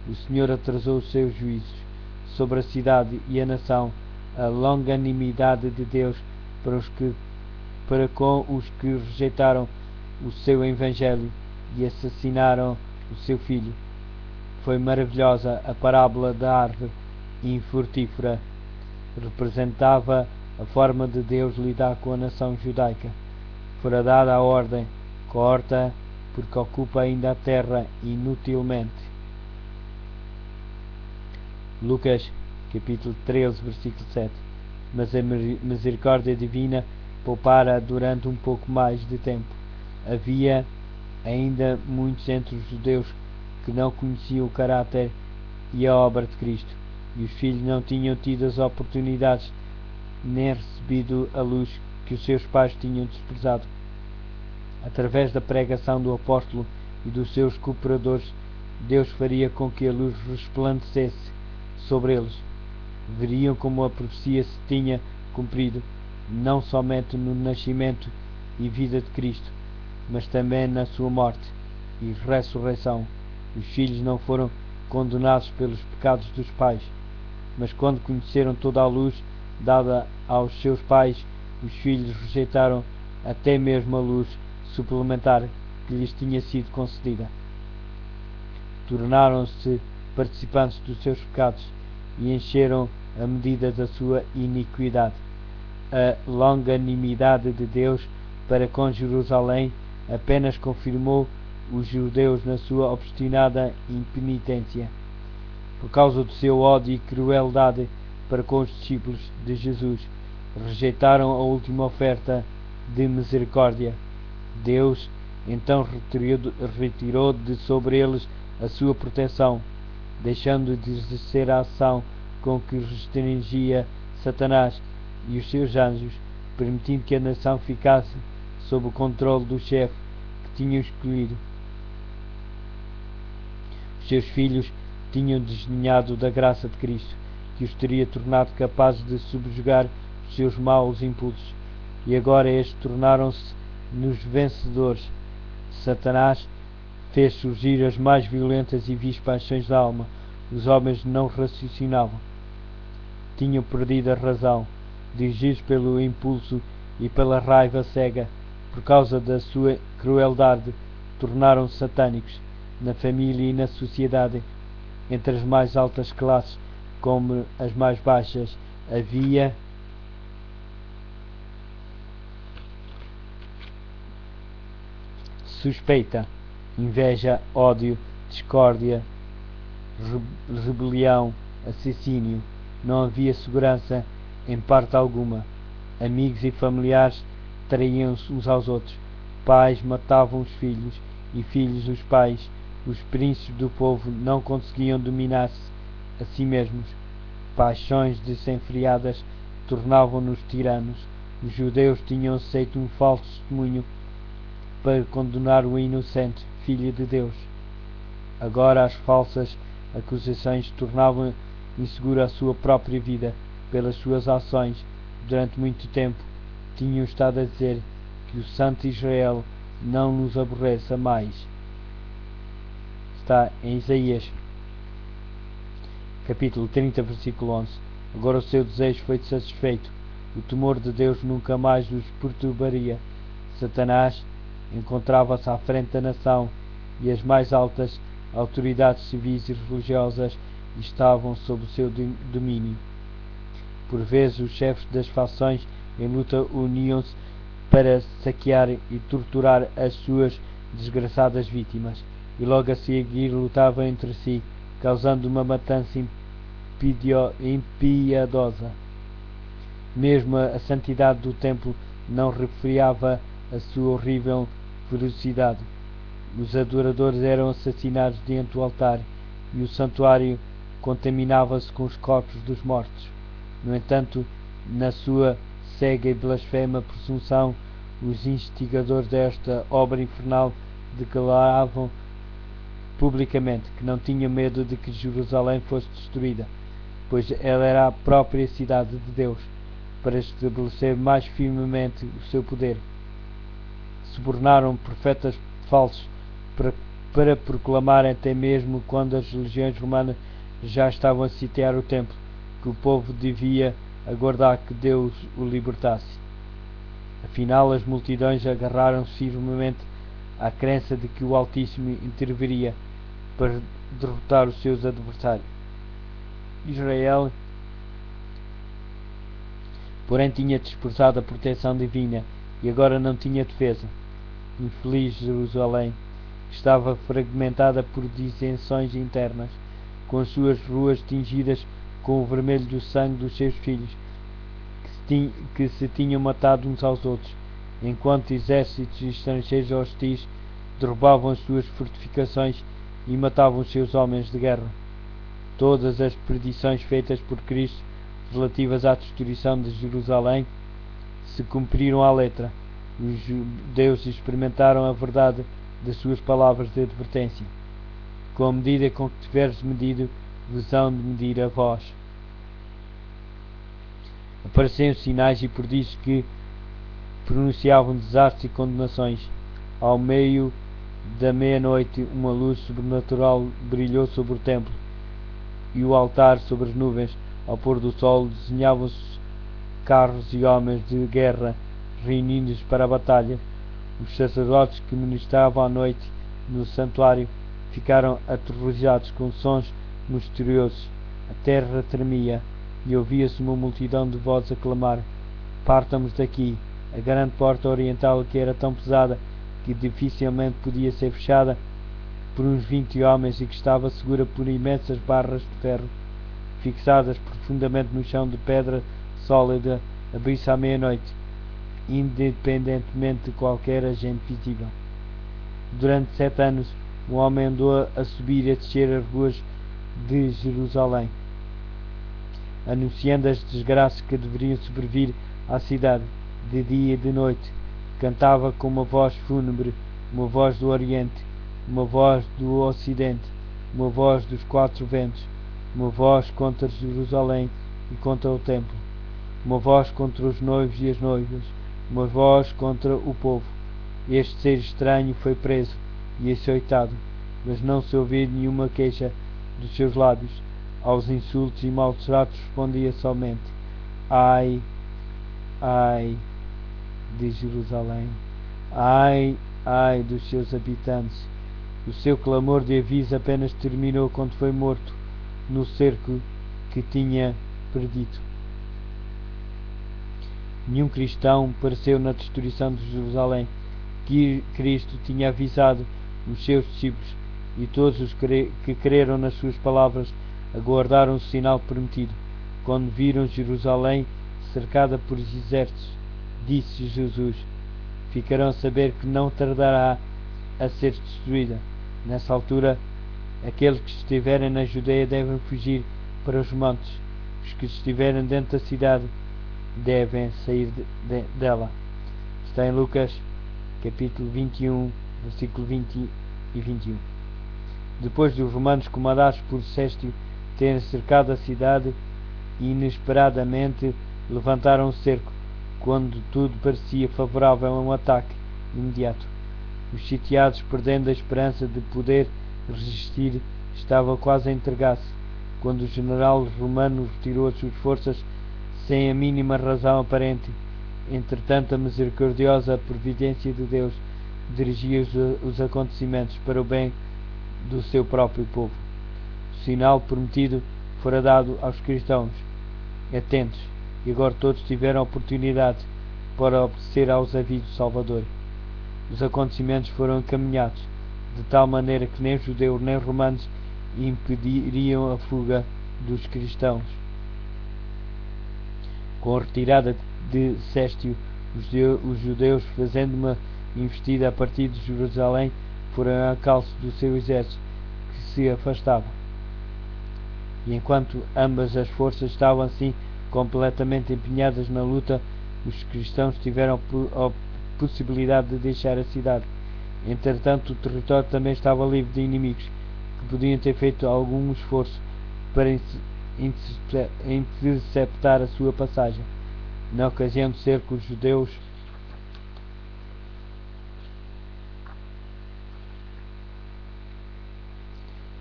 o Senhor atrasou os seus juízos sobre a cidade e a nação. A longanimidade de Deus para com os que rejeitaram o seu evangelho e assassinaram o seu filho. Foi maravilhosa a parábola da árvore infrutífera. Representava a forma de Deus lidar com a nação judaica. Fora dada a ordem: corta, porque ocupa ainda a terra inutilmente. Lucas capítulo 13, versículo 7. Mas a misericórdia divina poupara durante um pouco mais de tempo. Havia ainda muitos entre os judeus que não conheciam o caráter e a obra de Cristo, e os filhos não tinham tido as oportunidades nem recebido a luz que os seus pais tinham desprezado. Através da pregação do apóstolo e dos seus cooperadores, Deus faria com que a luz resplandecesse sobre eles. Veriam como a profecia se tinha cumprido, não somente no nascimento e vida de Cristo, mas também na sua morte e ressurreição. Os filhos não foram condenados pelos pecados dos pais, mas quando conheceram toda a luz dada aos seus pais, os filhos rejeitaram até mesmo a luz suplementar que lhes tinha sido concedida. Tornaram-se participantes dos seus pecados e encheram a medida da sua iniquidade. A longanimidade de Deus para com Jerusalém apenas confirmou os judeus na sua obstinada impenitência. Por causa do seu ódio e crueldade para com os discípulos de Jesus, rejeitaram a última oferta de misericórdia. Deus então retirou de sobre eles a sua proteção, deixando de exercer a ação com que restringia Satanás e os seus anjos, permitindo que a nação ficasse sob o controle do chefe que tinham escolhido. Os seus filhos tinham desdenhado da graça de Cristo, que os teria tornado capazes de subjugar os seus maus impulsos, e agora estes tornaram-se nos vencedores. Satanás fez surgir as mais violentas e vis paixões da alma. Os homens não raciocinavam. Tinham perdido a razão, dirigidos pelo impulso e pela raiva cega. Por causa da sua crueldade, tornaram-se satânicos na família e na sociedade. Entre as mais altas classes como as mais baixas havia suspeita, inveja, ódio, discórdia, rebelião, assassínio. Não havia segurança em parte alguma. Amigos e familiares traíam-se uns aos outros. Pais matavam os filhos e filhos os pais. Os príncipes do povo não conseguiam dominar-se a si mesmos. Paixões desenfreadas tornavam-nos tiranos. Os judeus tinham aceito um falso testemunho para condenar o inocente Filho de Deus. Agora as falsas acusações tornavam insegura a sua própria vida. Pelas suas ações, durante muito tempo, tinham estado a dizer que o Santo Israel não nos aborreça mais. Está em Isaías capítulo 30, versículo 11. Agora o seu desejo foi satisfeito. O temor de Deus nunca mais os perturbaria. Satanás encontrava-se à frente da nação e as mais altas autoridades civis e religiosas estavam sob o seu domínio. Por vezes os chefes das facções em luta uniam-se para saquear e torturar as suas desgraçadas vítimas, e logo a seguir lutavam entre si, causando uma matança impiedosa. Mesmo a santidade do templo não refriava a sua horrível ferocidade. Os adoradores eram assassinados diante do altar e o santuário contaminava-se com os corpos dos mortos. No entanto, na sua cega e blasfema presunção, os instigadores desta obra infernal declaravam publicamente que não tinham medo de que Jerusalém fosse destruída, pois ela era a própria cidade de Deus, para estabelecer mais firmemente o seu poder. Subornaram profetas falsos para proclamar, até mesmo quando as legiões romanas já estavam a sitiar o templo, que o povo devia aguardar que Deus o libertasse. Afinal, as multidões agarraram-se firmemente à crença de que o Altíssimo interviria para derrotar os seus adversários. Israel, porém, tinha desprezado a proteção divina e agora não tinha defesa. Infeliz Jerusalém, que estava fragmentada por dissensões internas, com as suas ruas tingidas com o vermelho do sangue dos seus filhos, que se tinham matado uns aos outros, enquanto exércitos estrangeiros hostis derrubavam as suas fortificações e matavam os seus homens de guerra. Todas as predições feitas por Cristo relativas à destruição de Jerusalém se cumpriram à letra. Os judeus experimentaram a verdade das suas palavras de advertência. Com a medida com que tiveres medido, vos hão de medir a vós. Apareceram sinais e prodígios que pronunciavam desastres e condenações. Ao meio da meia-noite, uma luz sobrenatural brilhou sobre o templo e o altar sobre as nuvens. Ao pôr do sol, desenhavam-se carros e homens de guerra reunidos para a batalha. Os sacerdotes que ministravam à noite no santuário ficaram aterrorizados com sons misteriosos. A terra tremia e ouvia-se uma multidão de vozes a clamar: partamos daqui. A grande porta oriental, que era tão pesada que dificilmente podia ser fechada por uns 20 homens e que estava segura por imensas barras de ferro fixadas profundamente no chão de pedra sólida, abriu-se à meia-noite, independentemente de qualquer agente visível. Durante 7 anos, um homem andou a subir e a descer as ruas de Jerusalém, anunciando as desgraças que deveriam sobrevir à cidade, de dia e de noite. Cantava com uma voz fúnebre, uma voz do Oriente, uma voz do Ocidente, uma voz dos 4 ventos, uma voz contra Jerusalém e contra o templo, uma voz contra os noivos e as noivas, uma voz contra o povo. Este ser estranho foi preso e açoitado, mas não se ouviu nenhuma queixa dos seus lábios. Aos insultos e maus tratos respondia somente: ai, ai de Jerusalém, ai, ai dos seus habitantes. O seu clamor de aviso apenas terminou quando foi morto no cerco que tinha predito. Nenhum cristão pereceu na destruição de Jerusalém, que Cristo tinha avisado os seus discípulos, e todos os que creram nas suas palavras aguardaram o sinal prometido. Quando viram Jerusalém cercada por exércitos, disse Jesus: ficarão a saber que não tardará a ser destruída. Nessa altura, aqueles que estiverem na Judeia devem fugir para os montes. Os que estiverem dentro da cidade devem sair dela. Está em Lucas, capítulo 21, versículo 20 e 21. Depois dos romanos, comandados por Sestio, terem cercado a cidade, inesperadamente levantaram o cerco, quando tudo parecia favorável a um ataque imediato. Os sitiados, perdendo a esperança de poder resistir, estavam quase a entregar-se, quando o general romano retirou as suas forças sem a mínima razão aparente. Entretanto, a misericordiosa providência de Deus dirigia os acontecimentos para o bem do seu próprio povo. O sinal prometido fora dado aos cristãos atentos, e agora todos tiveram oportunidade para obedecer aos avisos do Salvador. Os acontecimentos foram encaminhados de tal maneira que nem judeus nem romanos impediriam a fuga dos cristãos. Com a retirada de Sestio, os judeus, fazendo uma investida a partir de Jerusalém, foram a calço do seu exército, que se afastava. E enquanto ambas as forças estavam assim completamente empenhadas na luta, os cristãos tiveram a possibilidade de deixar a cidade. Entretanto, o território também estava livre de inimigos, que podiam ter feito algum esforço para interceptar a sua passagem. Na ocasião do cerco, os judeus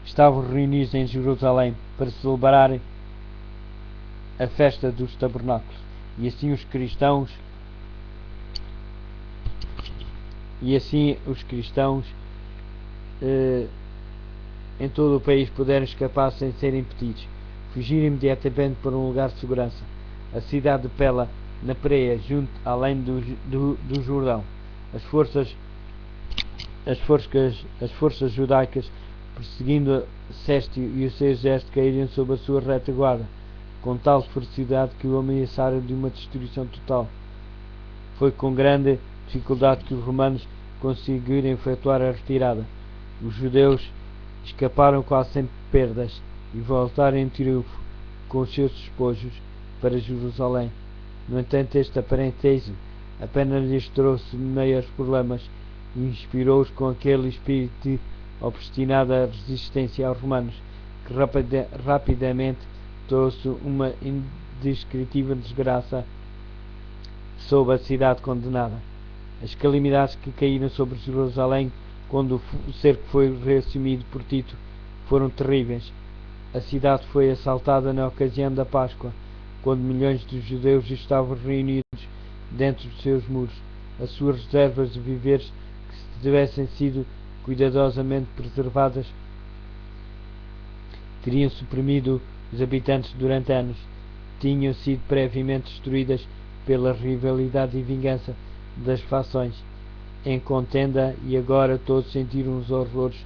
estavam reunidos em Jerusalém para celebrar a festa dos tabernáculos, e assim os cristãos e assim os cristãos em todo o país puderam escapar sem serem impedidos. Fugiram imediatamente para um lugar de segurança, a cidade de Pela, na Pereia, junto além do Jordão. As forças judaicas, perseguindo Céstio e o seu exército, caíram sob a sua retaguarda, com tal ferocidade que o ameaçaram de uma destruição total. Foi com grande dificuldade que os romanos conseguiram efetuar a retirada. Os judeus escaparam quase sem perdas e voltaram em triunfo com os seus despojos para Jerusalém. No entanto, este aparente êxito apenas lhes trouxe maiores problemas e inspirou-os com aquele espírito de obstinada resistência aos romanos, que rapidamente trouxe uma indescritível desgraça sobre a cidade condenada. As calamidades que caíram sobre Jerusalém quando o cerco foi reassumido por Tito foram terríveis. A cidade foi assaltada na ocasião da Páscoa, quando milhões de judeus estavam reunidos dentro dos seus muros. As suas reservas de víveres, que se tivessem sido cuidadosamente preservadas, teriam suprimido os habitantes durante anos. Tinham sido previamente destruídas pela rivalidade e vingança das fações em contenda, e agora todos sentiram os horrores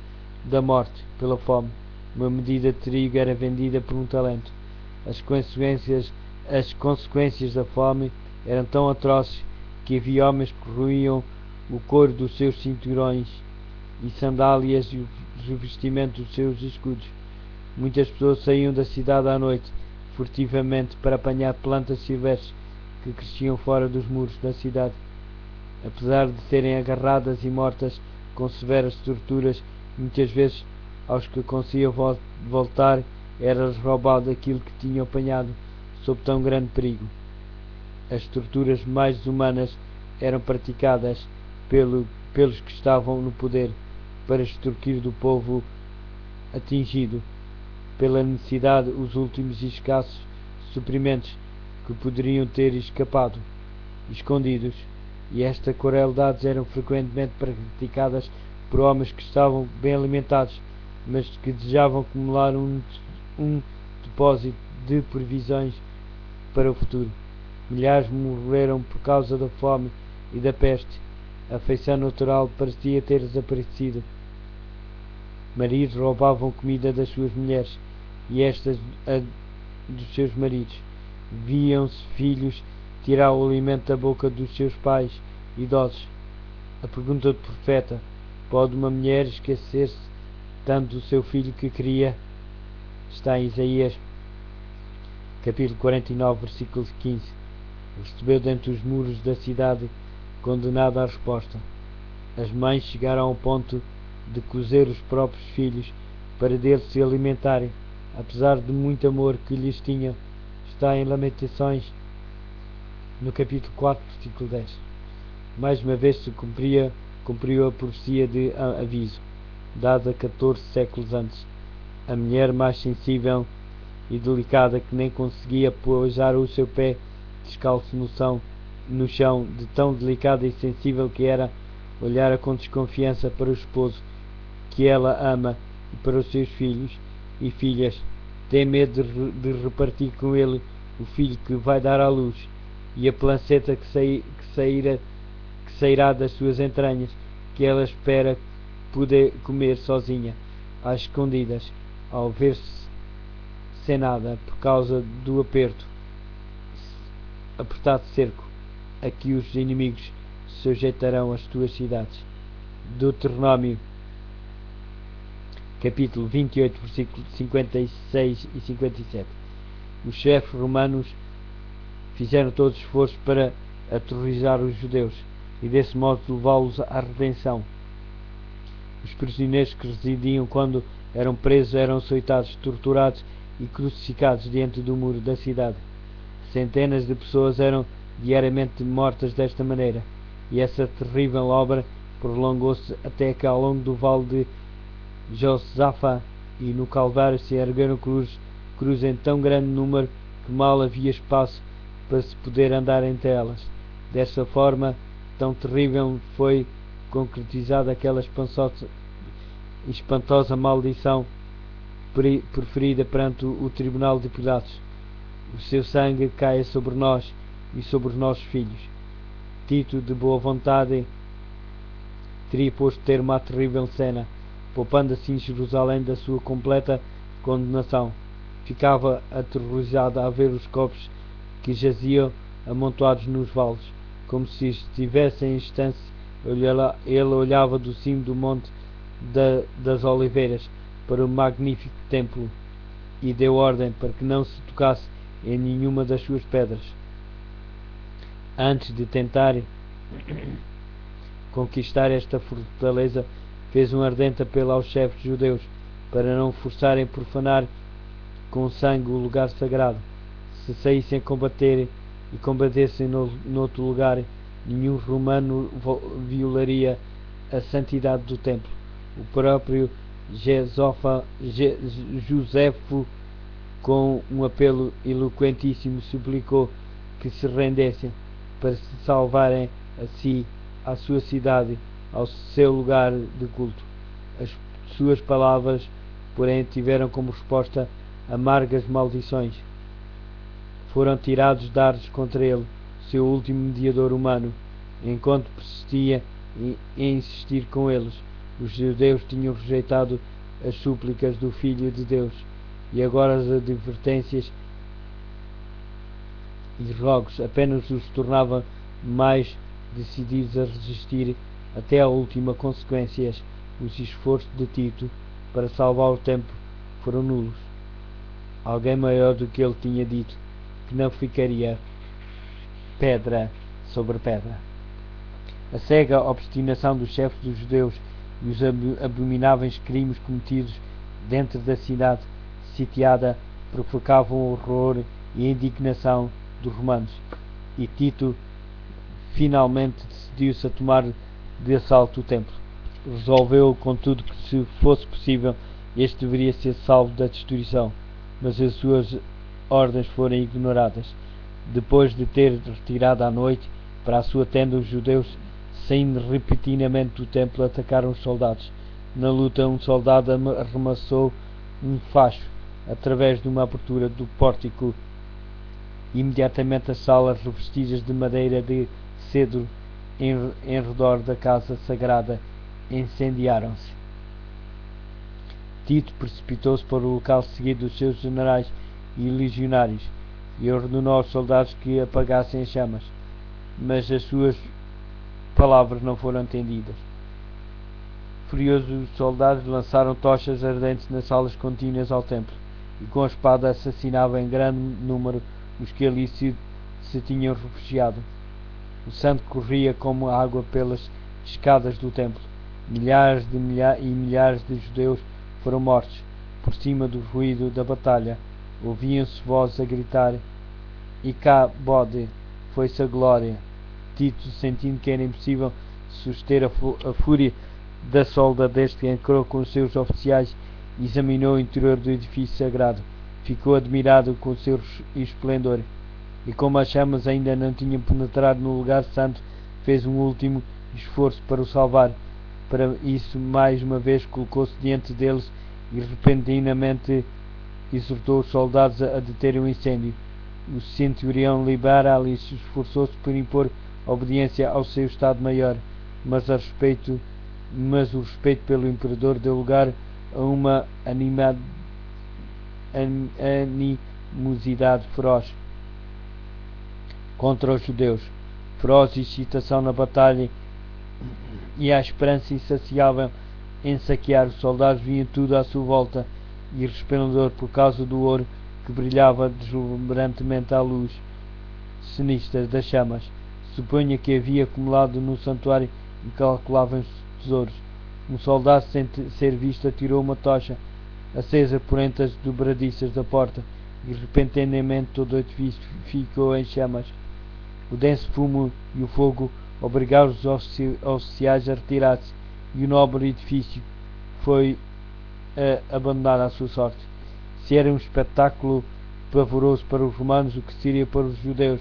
da morte pela fome. Uma medida de trigo era vendida por um talento. As consequências da fome eram tão atrozes que havia homens que roíam o couro dos seus cinturões e sandálias e os revestimentos dos seus escudos. Muitas pessoas saíam da cidade à noite, furtivamente, para apanhar plantas silvestres que cresciam fora dos muros da cidade. Apesar de serem agarradas e mortas com severas torturas, muitas vezes aos que conseguiam voltar era-lhes roubado aquilo que tinham apanhado sob tão grande perigo. As torturas mais humanas eram praticadas pelos que estavam no poder para extorquir do povo atingido pela necessidade os últimos e escassos suprimentos que poderiam ter escondidos, e estas crueldades eram frequentemente praticadas por homens que estavam bem alimentados, mas que desejavam acumular um depósito de provisões para o futuro. Milhares morreram por causa da fome e da peste. A afeição natural parecia ter desaparecido. Maridos roubavam comida das suas mulheres e estas a dos seus maridos. Viam-se filhos tirar o alimento da boca dos seus pais idosos. A pergunta do profeta: pode uma mulher esquecer-se tanto do seu filho que cria? Está em Isaías capítulo 49, versículo 15. Recebeu dentro dos muros da cidade condenada a resposta. As mães chegaram ao ponto de cozer os próprios filhos para deles se alimentarem, apesar de muito amor que lhes tinham. Está em Lamentações, no capítulo 4, versículo 10. Mais uma vez se cumpriu a profecia de aviso, dada 14 séculos antes. A mulher mais sensível e delicada, que nem conseguia pousar o seu pé descalço no chão, de tão delicada e sensível que era, olhara com desconfiança para o esposo que ela ama e para os seus filhos e filhas. Tem medo de repartir com ele o filho que vai dar à luz, e a placenta que sairá das suas entranhas, que ela espera poder comer sozinha, às escondidas, ao ver-se sem nada, por causa do apertado cerco a que os inimigos sujeitarão as tuas cidades. Deuteronômio capítulo 28, versículos 56 e 57. Os chefes romanos fizeram todo esforço para aterrorizar os judeus e desse modo levá-los à redenção. Os prisioneiros que residiam quando eram presos eram açoitados, torturados e crucificados diante do muro da cidade. Centenas de pessoas eram diariamente mortas desta maneira, e essa terrível obra prolongou-se até que ao longo do vale de Josafá e no Calvário se ergueram cruzes em tão grande número que mal havia espaço para se poder andar entre elas. Desta forma tão terrível foi concretizada aquela espantosa maldição preferida perante o Tribunal de Pilatos. O seu sangue caia sobre nós e sobre os nossos filhos. Tito, de boa vontade, teria posto termo à terrível cena, poupando assim Jerusalém da sua completa condenação. Ficava aterrorizado a ver os corpos que jaziam amontoados nos vales, como se estivessem em instância. Ele olhava do cimo do Monte das Oliveiras para o magnífico templo e deu ordem para que não se tocasse em nenhuma das suas pedras. Antes de tentar conquistar esta fortaleza, fez um ardente apelo aos chefes judeus para não forçarem a profanar com sangue o lugar sagrado. Se saíssem a combater e combatessem noutro lugar, nenhum romano violaria a santidade do templo. O próprio Josefo, com um apelo eloquentíssimo, suplicou que se rendessem para se salvarem a si, à sua cidade, ao seu lugar de culto. As suas palavras, porém, tiveram como resposta amargas maldições. Foram tirados dardos contra ele, seu último mediador humano, enquanto persistia em insistir com eles. Os judeus tinham rejeitado as súplicas do Filho de Deus, e agora as advertências e rogos apenas os tornavam mais decididos a resistir até à última consequência. Os esforços de Tito para salvar o templo foram nulos. Alguém maior do que ele tinha dito que não ficaria pedra sobre pedra. A cega obstinação dos chefes dos judeus e os abomináveis crimes cometidos dentro da cidade sitiada provocavam o horror e a indignação dos romanos, e Tito finalmente decidiu-se a tomar de assalto o templo. Resolveu, contudo, que se fosse possível, este deveria ser salvo da destruição, mas as suas ordens foram ignoradas. Depois de ter retirado à noite para a sua tenda, os judeus, saindo repentinamente do templo, atacaram os soldados. Na luta, um soldado arremessou um facho através de uma abertura do pórtico. Imediatamente as salas revestidas de madeira de cedro em redor da casa sagrada incendiaram-se. Tito precipitou-se para o local seguido dos seus generais e legionários e ordenou aos soldados que apagassem as chamas, mas as suas palavras não foram atendidas. Furiosos, os soldados lançaram tochas ardentes nas salas contínuas ao templo e com a espada assassinavam em grande número os que ali se tinham refugiado. O sangue corria como água pelas escadas do templo. Milhares de judeus foram mortos. Por cima do ruído da batalha, ouviam-se vozes a gritar: Icabode, foi-se a glória. Tito, sentindo que era impossível suster a fúria da soldadez, entrou com os seus oficiais e examinou o interior do edifício sagrado. Ficou admirado com o seu esplendor, e como as chamas ainda não tinham penetrado no lugar santo, fez um último esforço para o salvar. Para isso, mais uma vez, colocou-se diante deles e repentinamente exortou os soldados a deterem o incêndio. O centurião liberal esforçou-se por impor obediência ao seu Estado-Maior, mas o respeito pelo imperador deu lugar a uma animosidade feroz contra os judeus. Feroz excitação na batalha e a esperança insaciável em saquear. Os soldados viam tudo à sua volta e resplendor por causa do ouro que brilhava deslumbrantemente à luz sinistra das chamas. Supunha que havia acumulado no santuário incalculáveis tesouros. Um soldado, sem ser visto, atirou uma tocha acesa por entre as dobradiças da porta e repentinamente todo o edifício ficou em chamas. O denso fumo e o fogo obrigaram os oficiais a retirar-se e o nobre edifício foi abandonado à sua sorte. Se era um espetáculo pavoroso para os romanos, o que seria para os judeus?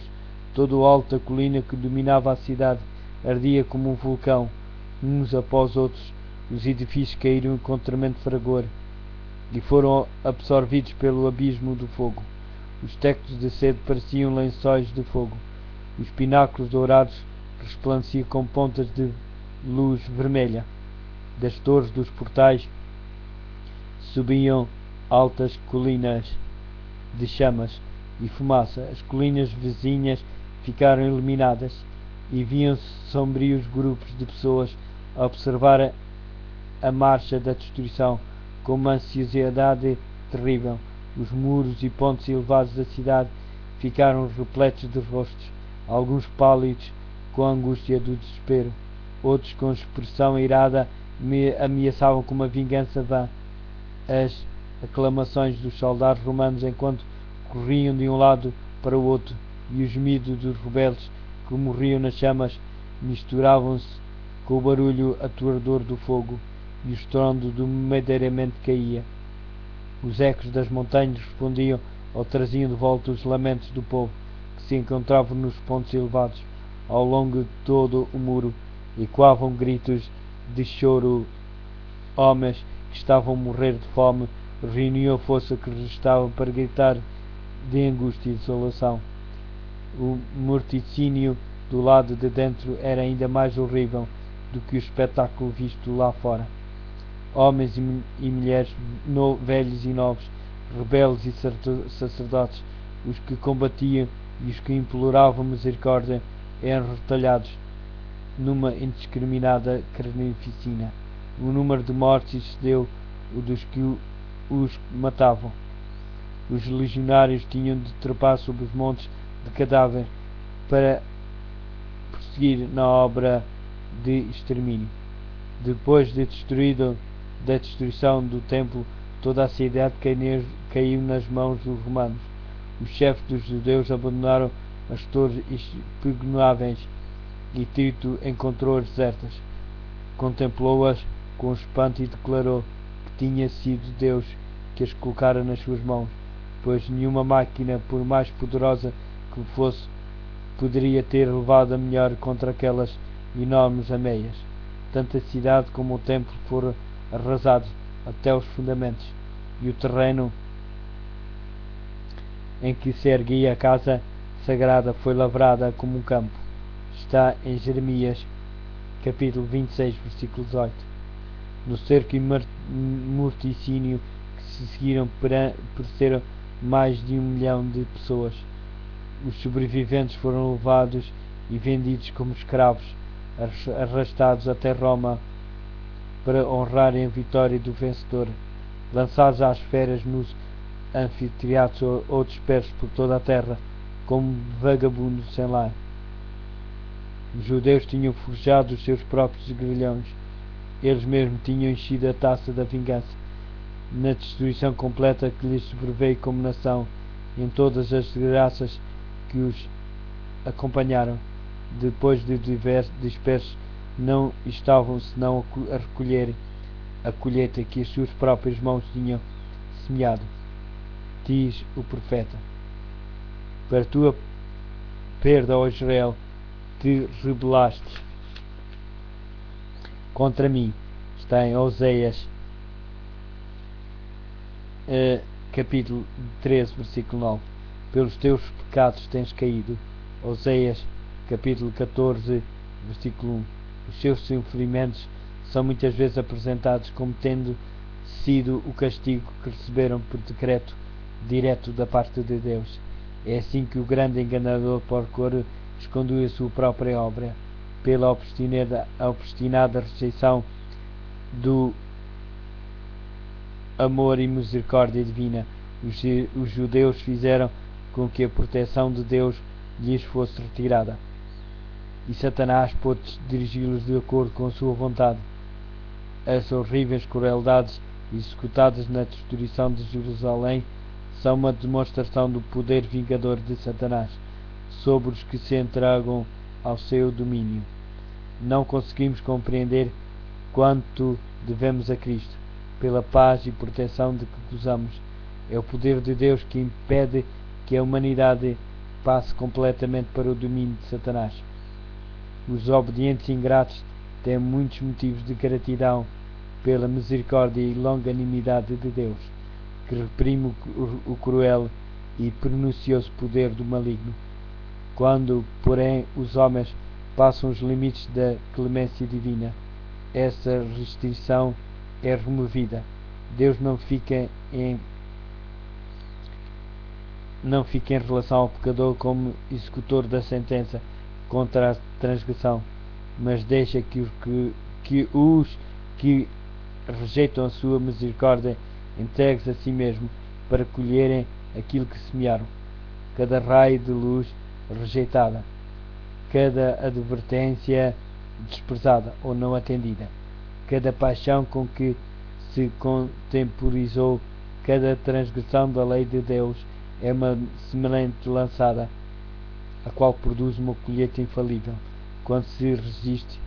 Todo o alto da colina que dominava a cidade ardia como um vulcão. uns após outros, os edifícios caíram com tremendo fragor e foram absorvidos pelo abismo do fogo. Os tectos de sede pareciam lençóis de fogo. Os pináculos dourados resplandeciam com pontas de luz vermelha. Das torres dos portais subiam altas colinas de chamas e fumaça. As colinas vizinhas ficaram iluminadas e viam-se sombrios grupos de pessoas a observar a marcha da destruição com uma ansiosidade terrível. Os muros e pontes elevados da cidade ficaram repletos de rostos, alguns pálidos com a angústia do desespero, outros com expressão irada ameaçavam com uma vingança vã. As aclamações dos soldados romanos enquanto corriam de um lado para o outro e os gemidos dos rebeldes que morriam nas chamas misturavam-se com o barulho aterrador do fogo e o estrondo do madeiramento caía. Os ecos das montanhas respondiam ou traziam de volta os lamentos do povo que se encontravam nos pontos elevados ao longo de todo o muro. Ecoavam gritos de choro. Homens que estavam a morrer de fome reuniam a força que restava para gritar de angústia e desolação. O morticínio do lado de dentro era ainda mais horrível do que o espetáculo visto lá fora. Homens e mulheres, velhos e novos, rebeldes e sacerdotes, os que combatiam e os que imploravam misericórdia, eram retalhados numa indiscriminada carnificina. O número de mortes excedeu o dos que os matavam. Os legionários tinham de trepar sobre os montes de cadáver para prosseguir na obra de extermínio. Depois da destruição do templo, toda a cidade caiu nas mãos dos romanos. Os chefes dos judeus abandonaram as torres inexpugnáveis e Tito encontrou-as desertas. Contemplou-as com espanto e declarou que tinha sido Deus que as colocara nas suas mãos, pois nenhuma máquina, por mais poderosa que fosse, poderia ter levado a melhor contra aquelas enormes ameias. Tanto a cidade como o templo foram arrasados até os fundamentos, e o terreno em que se erguia a casa sagrada foi lavrada como um campo. Está em Jeremias, capítulo 26, versículo 18. No cerco e morticínio que se seguiram pereceram mais de 1 milhão de pessoas. Os sobreviventes foram levados e vendidos como escravos, arrastados até Roma para honrarem a vitória do vencedor, lançados às feras nos anfiteatros ou dispersos por toda a terra como vagabundos sem lar. Os judeus tinham forjado os seus próprios grilhões, eles mesmos tinham enchido a taça da vingança. Na destruição completa que lhes sobreveio como nação, em todas as desgraças que os acompanharam, depois de dispersos, não estavam senão a recolher a colheita que as suas próprias mãos tinham semeado. Diz o profeta: para tua perda, ó Israel, te rebelaste contra mim. Está em Oséias, capítulo 13, versículo 9. Pelos teus pecados tens caído. Oséias, capítulo 14, versículo 1. Os seus sofrimentos são muitas vezes apresentados como tendo sido o castigo que receberam por decreto direto da parte de Deus. É assim que o grande enganador procura esconder a sua própria obra, pela obstinada rejeição do amor e misericórdia divina. Os judeus fizeram com que a proteção de Deus lhes fosse retirada, e Satanás pôde dirigi-los de acordo com a sua vontade. As horríveis crueldades executadas na destruição de Jerusalém são uma demonstração do poder vingador de Satanás sobre os que se entregam ao seu domínio. Não conseguimos compreender quanto devemos a Cristo pela paz e proteção de que gozamos. É o poder de Deus que impede que a humanidade passe completamente para o domínio de Satanás. Os obedientes ingratos tem muitos motivos de gratidão pela misericórdia e longanimidade de Deus, que reprime o cruel e pernicioso poder do maligno. Quando, porém, os homens passam os limites da clemência divina, essa restrição é removida. Deus não fica em relação ao pecador como executor da sentença contra a transgressão, mas deixa que os que rejeitam a sua misericórdia entregues a si mesmo para colherem aquilo que semearam. Cada raio de luz rejeitada, cada advertência desprezada ou não atendida, cada paixão com que se contemporizou, cada transgressão da lei de Deus é uma semente lançada, a qual produz uma colheita infalível, quando se resiste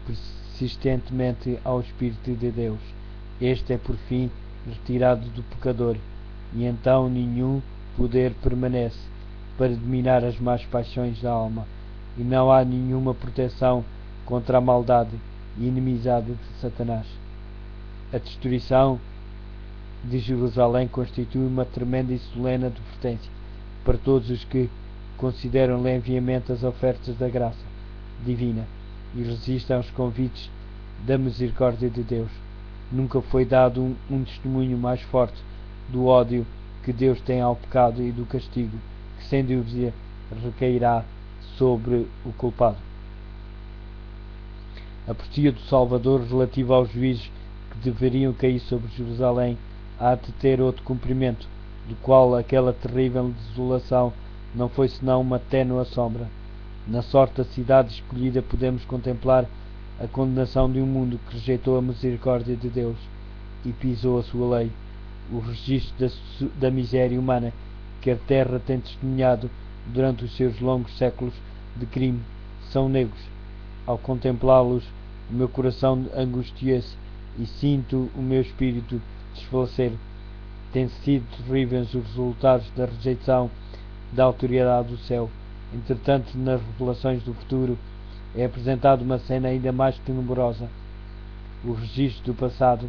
persistentemente ao Espírito de Deus. Este é por fim retirado do pecador, e então nenhum poder permanece para dominar as más paixões da alma, e não há nenhuma proteção contra a maldade e inimizade de Satanás. A destruição de Jerusalém constitui uma tremenda e solene advertência para todos os que consideram leviamente as ofertas da graça divina e resistem aos convites da misericórdia de Deus. Nunca foi dado um testemunho mais forte do ódio que Deus tem ao pecado e do castigo que sem dúvida recairá sobre o culpado. A profecia do Salvador relativa aos juízos que deveriam cair sobre Jerusalém há de ter outro cumprimento, do qual aquela terrível desolação não foi senão uma ténue sombra. Na sorte da cidade escolhida podemos contemplar a condenação de um mundo que rejeitou a misericórdia de Deus e pisou a sua lei. O registro da miséria humana que a terra tem testemunhado durante os seus longos séculos de crime são negros. Ao contemplá-los, o meu coração angustia-se e sinto o meu espírito desfalecer. Têm sido terríveis os resultados da rejeição da autoridade do céu. Entretanto, nas revelações do futuro é apresentada uma cena ainda mais tenebrosa. O registro do passado,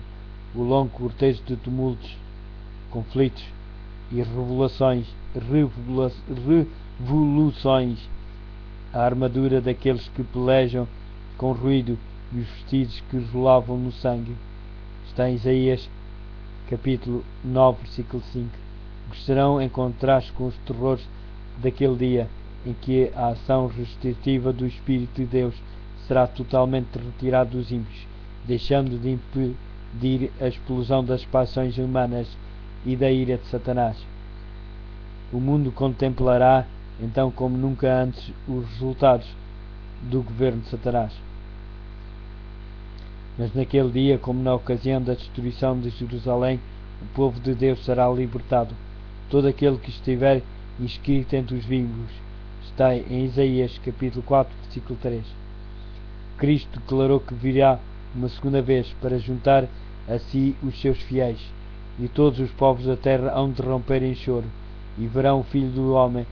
o longo cortejo de tumultos, conflitos e revoluções, a armadura daqueles que pelejam com ruído e os vestidos que rolavam no sangue. Está em Isaías capítulo 9, versículo 5. Estarão em contraste com os terrores daquele dia em que a ação restritiva do Espírito de Deus será totalmente retirada dos ímpios, deixando de impedir a explosão das paixões humanas e da ira de Satanás. O mundo contemplará então como nunca antes os resultados do governo de Satanás. Mas naquele dia, como na ocasião da destruição de Jerusalém, o povo de Deus será libertado. Todo aquele que estiver inscrito entre os vivos. Está em Isaías capítulo 4, versículo 3. Cristo declarou que virá uma segunda vez para juntar a si os seus fiéis, e todos os povos da terra hão de romper em choro, e verão o Filho do Homem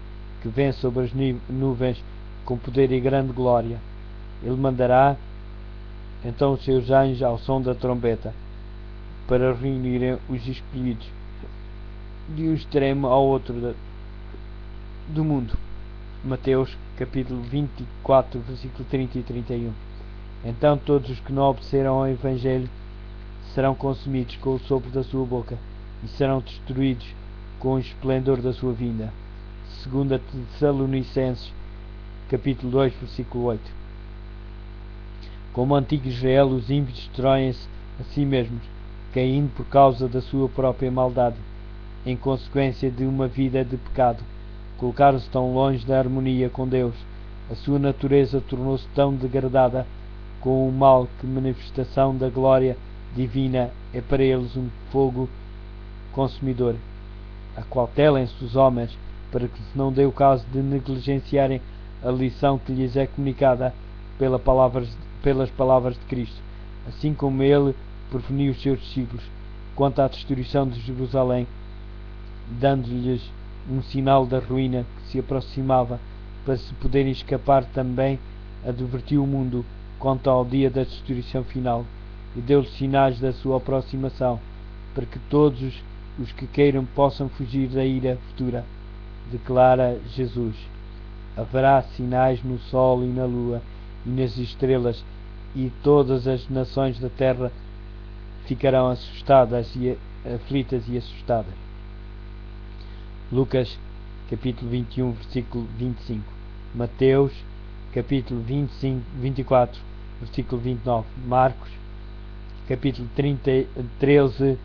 que vem sobre as nuvens com poder e grande glória. Ele mandará então os seus anjos ao som da trombeta, para reunirem os escolhidos de um extremo ao outro do mundo. Mateus capítulo 24, versículo 30 e 31. Então todos os que não obedeceram ao Evangelho serão consumidos com o sopro da sua boca e serão destruídos com o esplendor da sua vinda. 2 Tessalonicenses capítulo 2, versículo 8. Como o antigo Israel, os ímpios destroem-se a si mesmos, caindo por causa da sua própria maldade, em consequência de uma vida de pecado. Colocaram-se tão longe da harmonia com Deus, a sua natureza tornou-se tão degradada com o mal que a manifestação da glória divina é para eles um fogo consumidor. Acautelem-se os homens, para que se não dê o caso de negligenciarem a lição que lhes é comunicada pelas palavras de Cristo, assim como ele preveniu os seus discípulos quanto à destruição de Jerusalém, dando-lhes um sinal da ruína que se aproximava, para se poderem escapar também advertiu o mundo quanto ao dia da destruição final, e deu-lhe sinais da sua aproximação, para que todos os que queiram possam fugir da ira futura. Declara Jesus: haverá sinais no sol e na lua e nas estrelas, e todas as nações da terra ficarão assustadas e aflitas e assustadas. Lucas capítulo 21, versículo 25. Mateus capítulo 24, versículo 29. Marcos capítulo 13,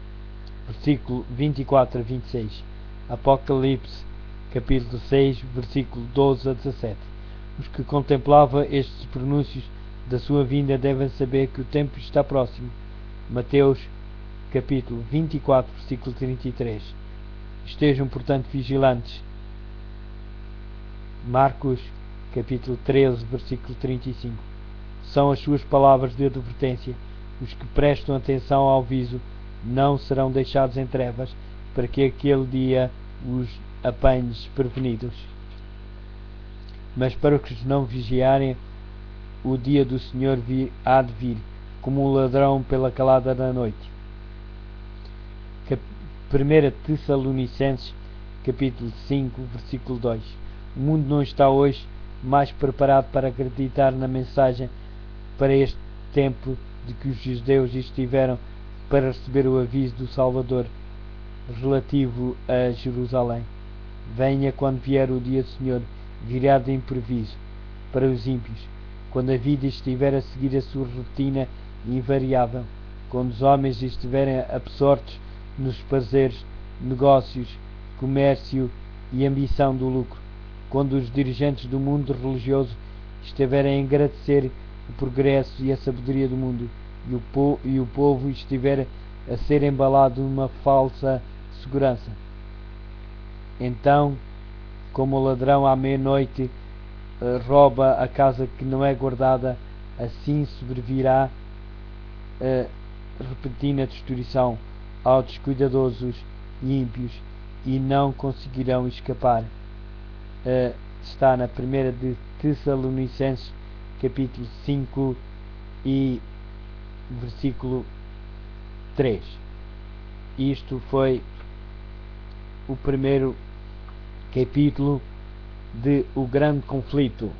versículo 24 a 26. Apocalipse capítulo 6, versículo 12 a 17. Os que contemplavam estes pronúncios da sua vinda devem saber que o tempo está próximo. Mateus capítulo 24, versículo 33. Estejam, portanto, vigilantes. Marcos capítulo 13, versículo 35. São as suas palavras de advertência. Os que prestam atenção ao aviso não serão deixados em trevas, para que aquele dia os apanhe desprevenidos. Mas para os que não vigiarem, o dia do Senhor há de vir, como um ladrão pela calada da noite. 1 Tessalonicenses capítulo 5, versículo 2. O mundo não está hoje mais preparado para acreditar na mensagem para este tempo de que os judeus estiveram para receber o aviso do Salvador relativo a Jerusalém. Venha quando vier o dia do Senhor, virá de imprevisto para os ímpios, quando a vida estiver a seguir a sua rotina invariável, quando os homens estiverem absortos nos prazeres, negócios, comércio e ambição do lucro, quando os dirigentes do mundo religioso estiverem a agradecer o progresso e a sabedoria do mundo, e o povo estiver a ser embalado numa falsa segurança. Então, como o ladrão à meia-noite rouba a casa que não é guardada, assim sobrevirá a repentina destruição aos descuidadosos e ímpios, e não conseguirão escapar. Está na 1 de Tessalonicenses capítulo 5 e versículo 3. Isto foi o primeiro capítulo de O Grande Conflito.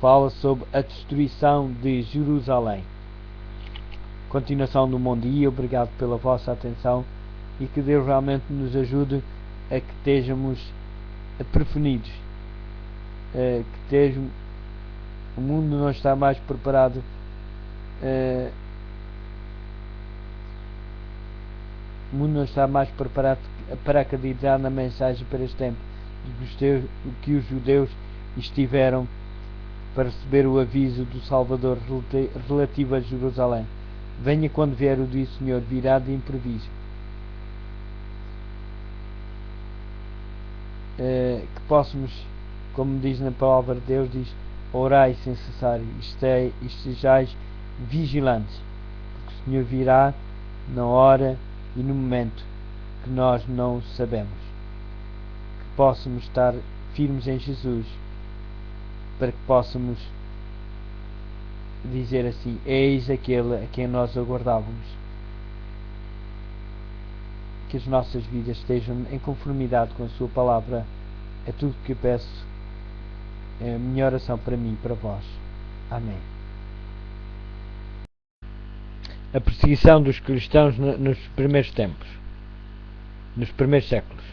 Fala sobre a destruição de Jerusalém. Continuação do bom dia. Obrigado pela vossa atenção, e que Deus realmente nos ajude a que estejamos prevenidos, o mundo não está mais preparado para acreditar na mensagem para este tempo, que os judeus estiveram para receber o aviso do Salvador relativo a Jerusalém. Venha quando vier o dia do Senhor, virá de imprevisto. Que possamos, como diz na palavra de Deus, diz: orai sem cessar, estejais vigilantes, porque o Senhor virá na hora e no momento que nós não sabemos. Que possamos estar firmes em Jesus, para que possamos dizer assim: eis aquele a quem nós aguardávamos. Que as nossas vidas estejam em conformidade com a sua palavra. É tudo que eu peço. É a minha oração para mim e para vós. Amém. A perseguição dos cristãos nos primeiros tempos, nos primeiros séculos.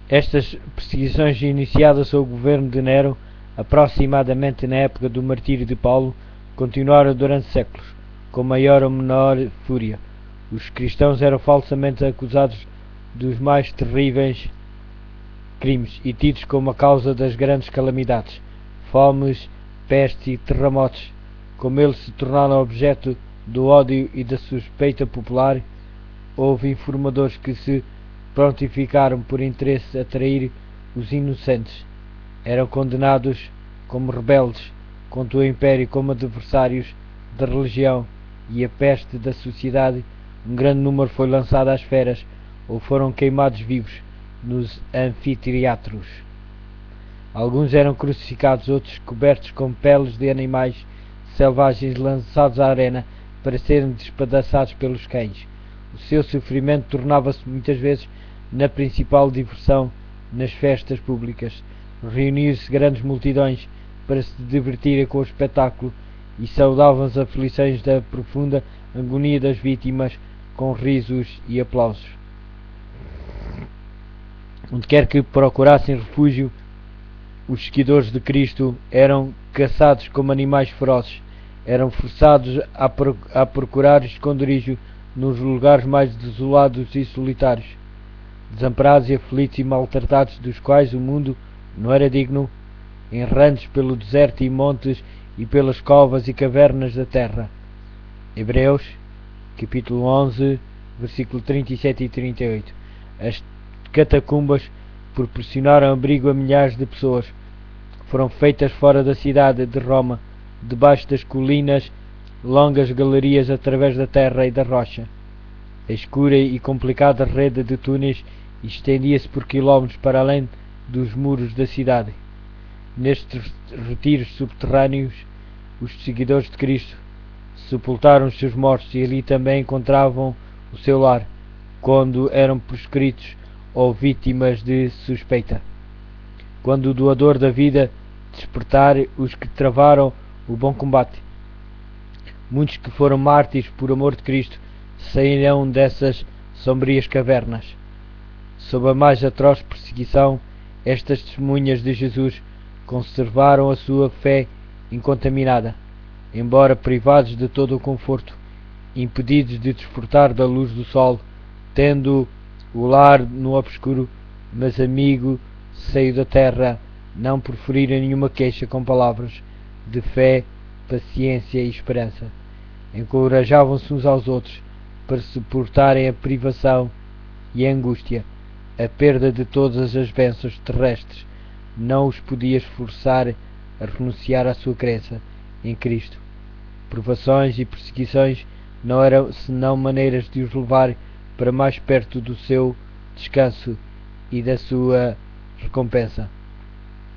Estas perseguições iniciadas sob o governo de Nero, aproximadamente na época do martírio de Paulo, continuaram durante séculos, com maior ou menor fúria. Os cristãos eram falsamente acusados dos mais terríveis crimes e tidos como a causa das grandes calamidades, fomes, pestes e terremotos. Como eles se tornaram objeto do ódio e da suspeita popular, houve informadores que se prontificaram por interesse a trair os inocentes. Eram condenados como rebeldes contra o Império, como adversários da religião e a peste da sociedade. Um grande número foi lançado às feras ou foram queimados vivos. nos anfiteatros. Alguns eram crucificados, outros cobertos com peles de animais selvagens lançados à arena para serem despedaçados pelos cães. O seu sofrimento tornava-se muitas vezes na principal diversão nas festas públicas. Reuniam-se grandes multidões para se divertirem com o espetáculo e saudavam as aflições da profunda agonia das vítimas com risos e aplausos. Onde quer que procurassem refúgio, os seguidores de Cristo eram caçados como animais ferozes, eram forçados a procurar esconderijo nos lugares mais desolados e solitários, desamparados e aflitos e maltratados, dos quais o mundo não era digno, errantes pelo deserto e montes e pelas covas e cavernas da terra. Hebreus, capítulo 11, versículo 37 e 38. As catacumbas proporcionaram abrigo a milhares de pessoas. Foram feitas fora da cidade de Roma, debaixo das colinas, longas galerias através da terra e da rocha. A escura e complicada rede de túneis estendia-se por quilómetros para além dos muros da cidade. Nestes retiros subterrâneos, os seguidores de Cristo sepultaram os seus mortos e ali também encontravam o seu lar, quando eram proscritos ou vítimas de suspeita. Quando o doador da vida despertar os que travaram o bom combate, muitos que foram mártires por amor de Cristo sairão dessas sombrias cavernas. Sob a mais atroz perseguição, estas testemunhas de Jesus conservaram a sua fé incontaminada, embora privados de todo o conforto, impedidos de desfrutar da luz do sol, tendo o lar no obscuro, mas amigo seio da terra, não proferiram nenhuma queixa com palavras de fé, paciência e esperança. Encorajavam-se uns aos outros para suportarem a privação e a angústia. A perda de todas as bênçãos terrestres não os podia forçar a renunciar à sua crença em Cristo. Provações e perseguições não eram senão maneiras de os levar para mais perto do seu descanso e da sua recompensa.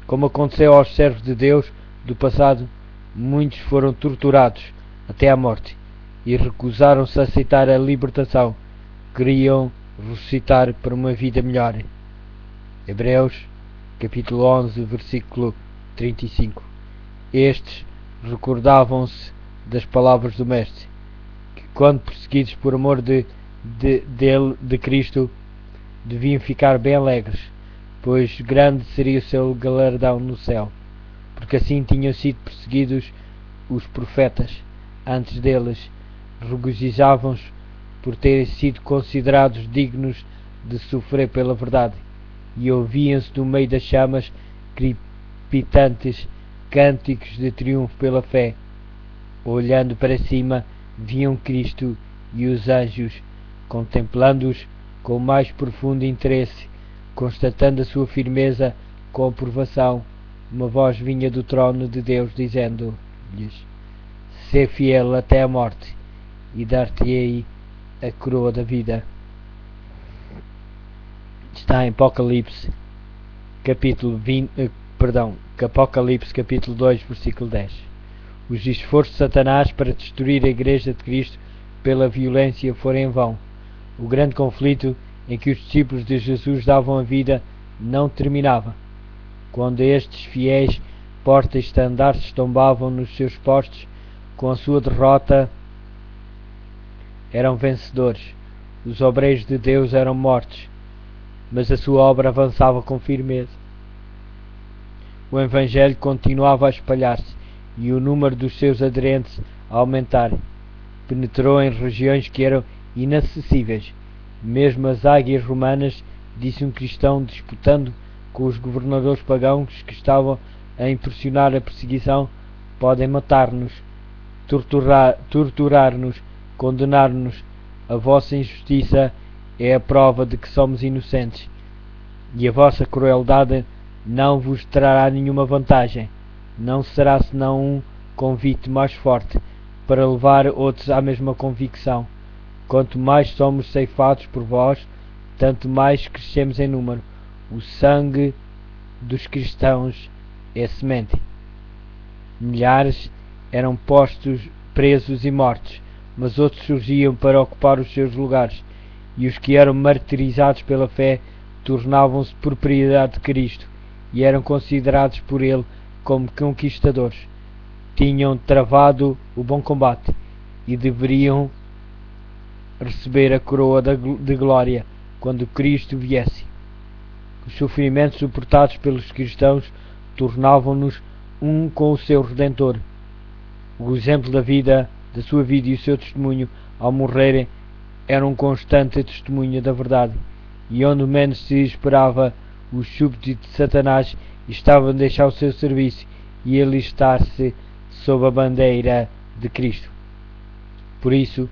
Como aconteceu aos servos de Deus do passado, muitos foram torturados até à morte e recusaram-se a aceitar a libertação. Queriam ressuscitar para uma vida melhor. Hebreus, capítulo 11, versículo 35. Estes recordavam-se das palavras do Mestre, que quando perseguidos por amor de Cristo, deviam ficar bem alegres, pois grande seria o seu galardão no céu, porque assim tinham sido perseguidos os profetas antes deles. Regozijavam-se por terem sido considerados dignos de sofrer pela verdade, e ouviam-se no meio das chamas crepitantes cânticos de triunfo pela fé. Olhando para cima, viam Cristo e os anjos, contemplando-os com o mais profundo interesse, constatando a sua firmeza com aprovação. Uma voz vinha do trono de Deus, dizendo-lhes: "Sê fiel até a morte, e dar-te-ei a coroa da vida." Está em Apocalipse, Apocalipse capítulo 2, versículo 10. Os esforços de Satanás para destruir a Igreja de Cristo pela violência foram em vão. O grande conflito em que os discípulos de Jesus davam a vida não terminava. Quando estes fiéis porta-estandartes tombavam nos seus postos, com a sua derrota eram vencedores. Os obreiros de Deus eram mortos, mas a sua obra avançava com firmeza. O Evangelho continuava a espalhar-se e o número dos seus aderentes a aumentar. Penetrou em regiões que eram inacessíveis. Mesmo as águias romanas, disse um cristão disputando com os governadores pagãos que estavam a impulsionar a perseguição, podem matar-nos, torturar-nos, condenar-nos. A vossa injustiça é a prova de que somos inocentes, e a vossa crueldade não vos trará nenhuma vantagem. Não será senão um convite mais forte para levar outros à mesma convicção. Quanto mais somos ceifados por vós, tanto mais crescemos em número. o sangue dos cristãos é semente. Milhares eram postos presos e mortos, mas outros surgiam para ocupar os seus lugares, e os que eram martirizados pela fé tornavam-se propriedade de Cristo e eram considerados por ele como conquistadores. Tinham travado o bom combate e deveriam receber a coroa de glória quando Cristo viesse. Os sofrimentos suportados pelos cristãos tornavam-nos um com o seu Redentor. O exemplo da sua vida e o seu testemunho ao morrerem eram um constante testemunho da verdade, e onde menos se esperava, os súbditos de Satanás estavam a deixar o seu serviço e alistar-se sob a bandeira de Cristo. Por isso,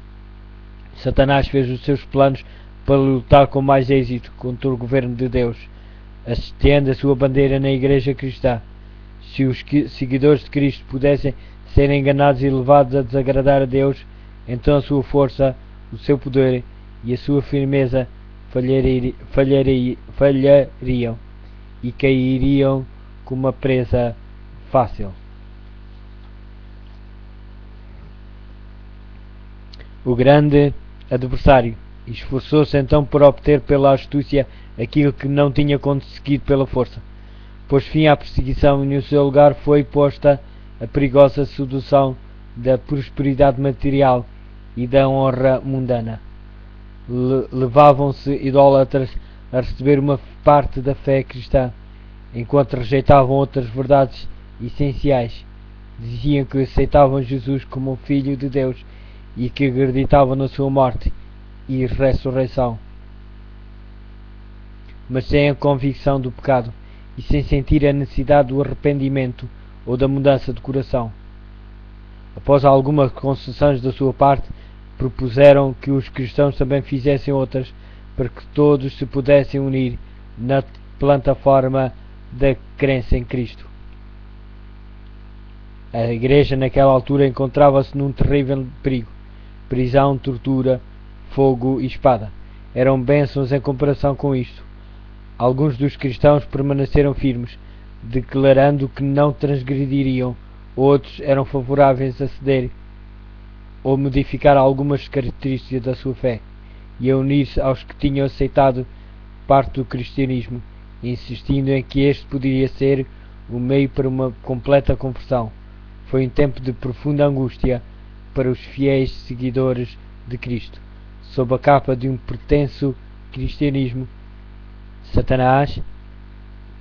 Satanás fez os seus planos para lutar com mais êxito contra o governo de Deus, hasteando a sua bandeira na Igreja Cristã. Se os seguidores de Cristo pudessem ser enganados e levados a desagradar a Deus, então a sua força, o seu poder e a sua firmeza falhariam e cairiam como uma presa fácil. O grande adversário esforçou-se então por obter pela astúcia aquilo que não tinha conseguido pela força. Pôs fim à perseguição e no seu lugar foi posta a perigosa sedução da prosperidade material e da honra mundana. Levavam-se idólatras a receber uma parte da fé cristã, enquanto rejeitavam outras verdades essenciais. Diziam que aceitavam Jesus como o Filho de Deus e que acreditavam na sua morte e ressurreição, mas sem a convicção do pecado e sem sentir a necessidade do arrependimento ou da mudança de coração. Após algumas concessões da sua parte, propuseram que os cristãos também fizessem outras, para que todos se pudessem unir na plataforma da crença em Cristo. A Igreja naquela altura encontrava-se num terrível perigo: prisão, tortura, fogo e espada. Eram bênçãos em comparação com isto. Alguns dos cristãos permaneceram firmes, declarando que não transgrediriam. Outros eram favoráveis a ceder ou modificar algumas características da sua fé e a unir-se aos que tinham aceitado parte do cristianismo, insistindo em que este poderia ser o meio para uma completa conversão. Foi um tempo de profunda angústia para os fiéis seguidores de Cristo. Sob a capa de um pretenso cristianismo, Satanás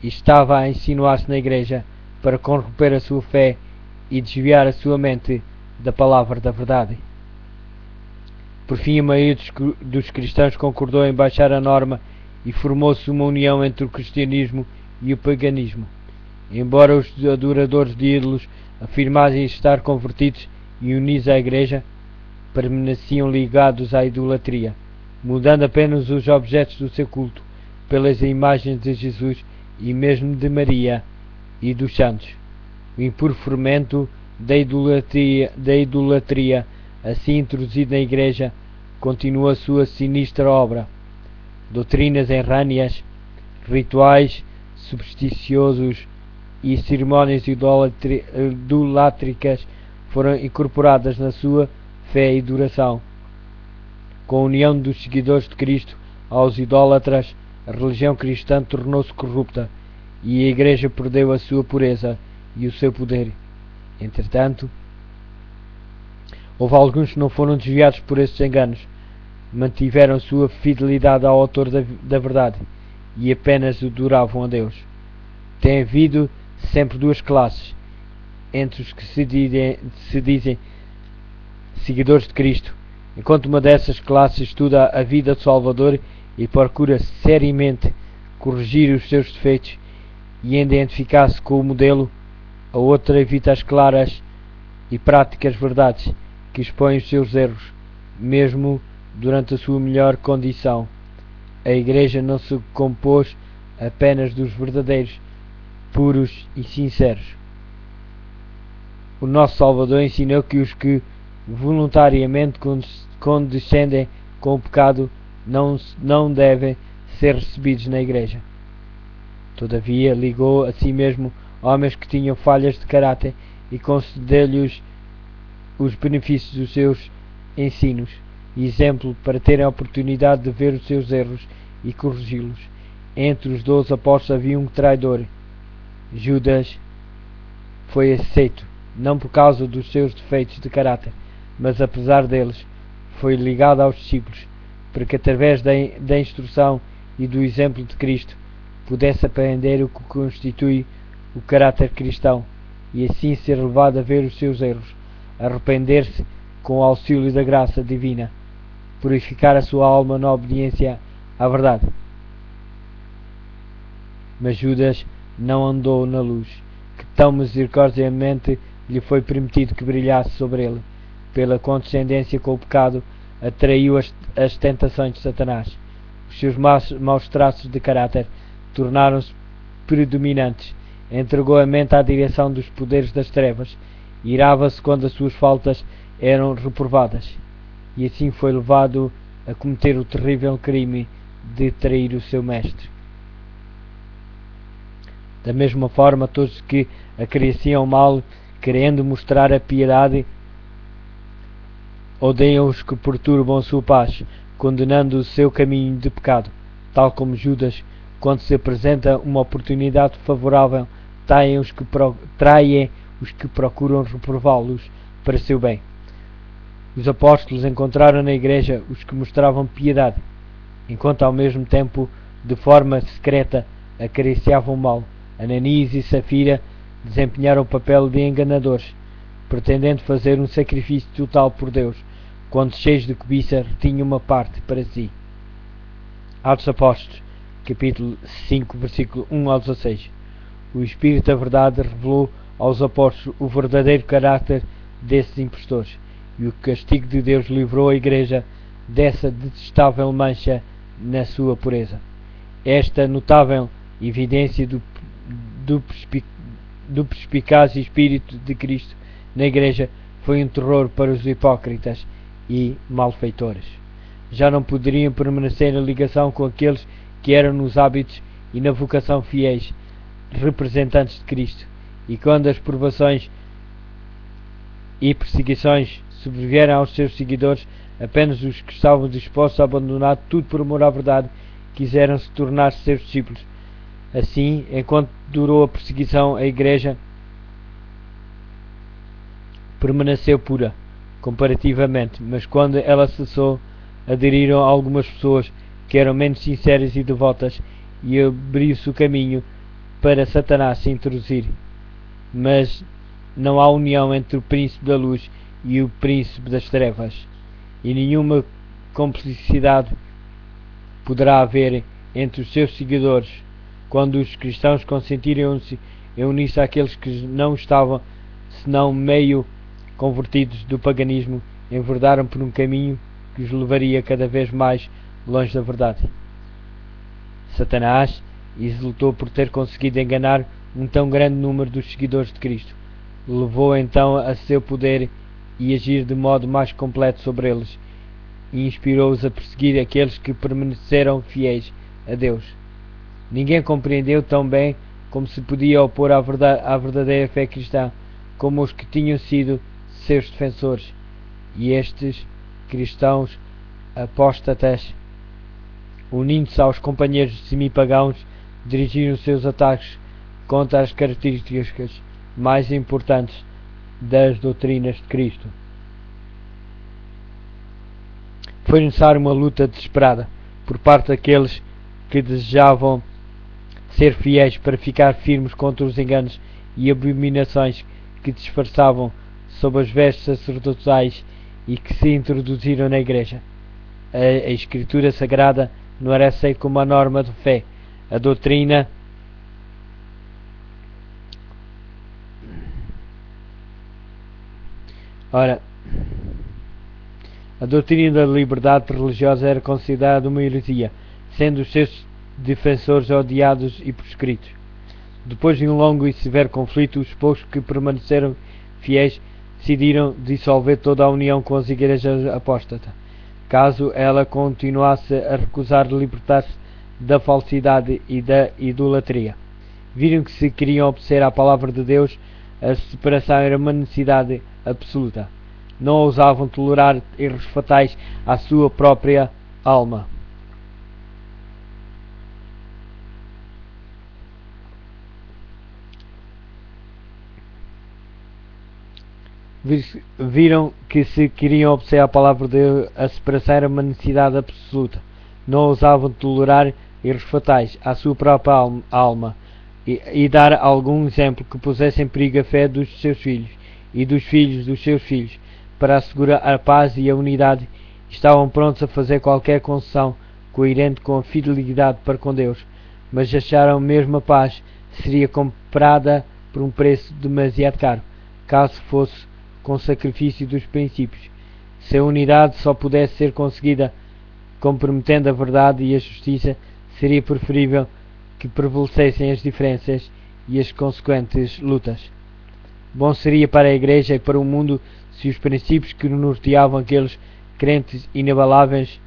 estava a insinuar-se na Igreja para corromper a sua fé e desviar a sua mente da palavra da verdade. Por fim, a maioria dos cristãos concordou em baixar a norma e formou-se uma união entre o cristianismo e o paganismo. Embora os adoradores de ídolos afirmassem estar convertidos e unidos à Igreja, permaneciam ligados à idolatria, mudando apenas os objetos do seu culto pelas imagens de Jesus e mesmo de Maria e dos santos. O impuro fermento da idolatria, assim introduzido na Igreja, continua a sua sinistra obra. Doutrinas errâneas, rituais supersticiosos e cerimónias idolátricas foram incorporadas na sua fé e duração. Com a união dos seguidores de Cristo aos idólatras, a religião cristã tornou-se corrupta e a Igreja perdeu a sua pureza e o seu poder. Entretanto, houve alguns que não foram desviados por esses enganos, mantiveram sua fidelidade ao autor da verdade e apenas adoravam a Deus. Tem havido sempre duas classes entre os que se dizem seguidores de Cristo, enquanto uma dessas classes estuda a vida do Salvador e procura seriamente corrigir os seus defeitos e identificar-se com o modelo, a outra evita as claras e práticas verdades que expõem os seus erros, mesmo durante a sua melhor condição. A Igreja não se compôs apenas dos verdadeiros, puros e sinceros. O nosso Salvador ensinou que os que voluntariamente condescendem com o pecado não devem ser recebidos na Igreja. Todavia, ligou a si mesmo homens que tinham falhas de caráter e concedeu-lhes os benefícios dos seus ensinos e exemplo para terem a oportunidade de ver os seus erros e corrigi-los. Entre os 12 apóstolos havia um traidor. Judas foi aceito, não por causa dos seus defeitos de caráter, mas apesar deles, foi ligado aos discípulos, para que através da instrução e do exemplo de Cristo pudesse aprender o que constitui o caráter cristão e assim ser levado a ver os seus erros, arrepender-se com o auxílio da graça divina, purificar a sua alma na obediência à verdade. Mas Judas não andou na luz, que tão misericordiamente lhe foi permitido que brilhasse sobre ele. Pela condescendência com o pecado, atraiu as tentações de Satanás. Os seus maus traços de caráter tornaram-se predominantes. Entregou a mente à direção dos poderes das trevas. Irava-se quando as suas faltas eram reprovadas. E assim foi levado a cometer o terrível crime de trair o seu mestre. Da mesma forma, todos que acresciam mal, querendo mostrar a piedade, odeiam os que perturbam a sua paz, condenando o seu caminho de pecado, tal como Judas, quando se apresenta uma oportunidade favorável, traem os que procuram reprová-los para seu bem. Os apóstolos encontraram na igreja os que mostravam piedade, enquanto ao mesmo tempo, de forma secreta, acariciavam o mal. Ananias e Safira desempenharam o papel de enganadores, pretendendo fazer um sacrifício total por Deus, quando cheios de cobiça retinham uma parte para si. Atos Apóstolos, capítulo 5, versículo 1 ao 16. O Espírito da Verdade revelou aos apóstolos o verdadeiro caráter desses impostores, e o castigo de Deus livrou a Igreja dessa detestável mancha na sua pureza. Esta notável evidência do perspicaz Espírito de Cristo na Igreja foi um terror para os hipócritas e malfeitores. Já não poderiam permanecer em ligação com aqueles que eram nos hábitos e na vocação fiéis representantes de Cristo, e quando as provações e perseguições sobrevieram aos seus seguidores, apenas os que estavam dispostos a abandonar tudo por amor à verdade quiseram se tornar seus discípulos. Assim, enquanto durou a perseguição, a Igreja permaneceu pura, comparativamente, mas quando ela cessou, aderiram algumas pessoas que eram menos sinceras e devotas, e abriu-se o caminho para Satanás se introduzir. Mas não há união entre o príncipe da luz e o príncipe das trevas, e nenhuma complicidade poderá haver entre os seus seguidores quando os cristãos consentirem em unir-se àqueles que não estavam, senão meio convertidos do paganismo, enverdaram por um caminho que os levaria cada vez mais longe da verdade. Satanás exultou por ter conseguido enganar um tão grande número dos seguidores de Cristo. Levou então a seu poder e agir de modo mais completo sobre eles, e inspirou-os a perseguir aqueles que permaneceram fiéis a Deus. Ninguém compreendeu tão bem como se podia opor à verdadeira fé cristã como os que tinham sido seus defensores, e estes cristãos apóstatas, unindo-se aos companheiros semipagãos, dirigiram seus ataques contra as características mais importantes das doutrinas de Cristo. Foi necessária uma luta desesperada por parte daqueles que desejavam ser fiéis para ficar firmes contra os enganos e abominações que disfarçavam sob as vestes sacerdotais e que se introduziram na Igreja. A Escritura Sagrada não era aceita como uma norma de fé. A doutrina da liberdade religiosa era considerada uma heresia, sendo os seus defensores odiados e proscritos. Depois de um longo e severo conflito, os poucos que permaneceram fiéis decidiram dissolver toda a união com as igrejas apóstatas, caso ela continuasse a recusar libertar-se da falsidade e da idolatria. Viram que se queriam obedecer à palavra de Deus, a separação era uma necessidade absoluta. Não ousavam tolerar erros fatais à sua própria alma. Viram que se queriam obedecer à palavra de Deus, a separação era uma necessidade absoluta. Não ousavam tolerar erros fatais à sua própria alma e dar algum exemplo que pusesse em perigo a fé dos seus filhos e dos filhos dos seus filhos. Para assegurar a paz e a unidade, estavam prontos a fazer qualquer concessão coerente com a fidelidade para com Deus, mas acharam mesmo a paz seria comprada por um preço demasiado caro, caso fosse com sacrifício dos princípios. Se a unidade só pudesse ser conseguida comprometendo a verdade e a justiça, seria preferível que prevalecessem as diferenças e as consequentes lutas. Bom seria para a Igreja e para o mundo se os princípios que norteavam aqueles crentes inabaláveis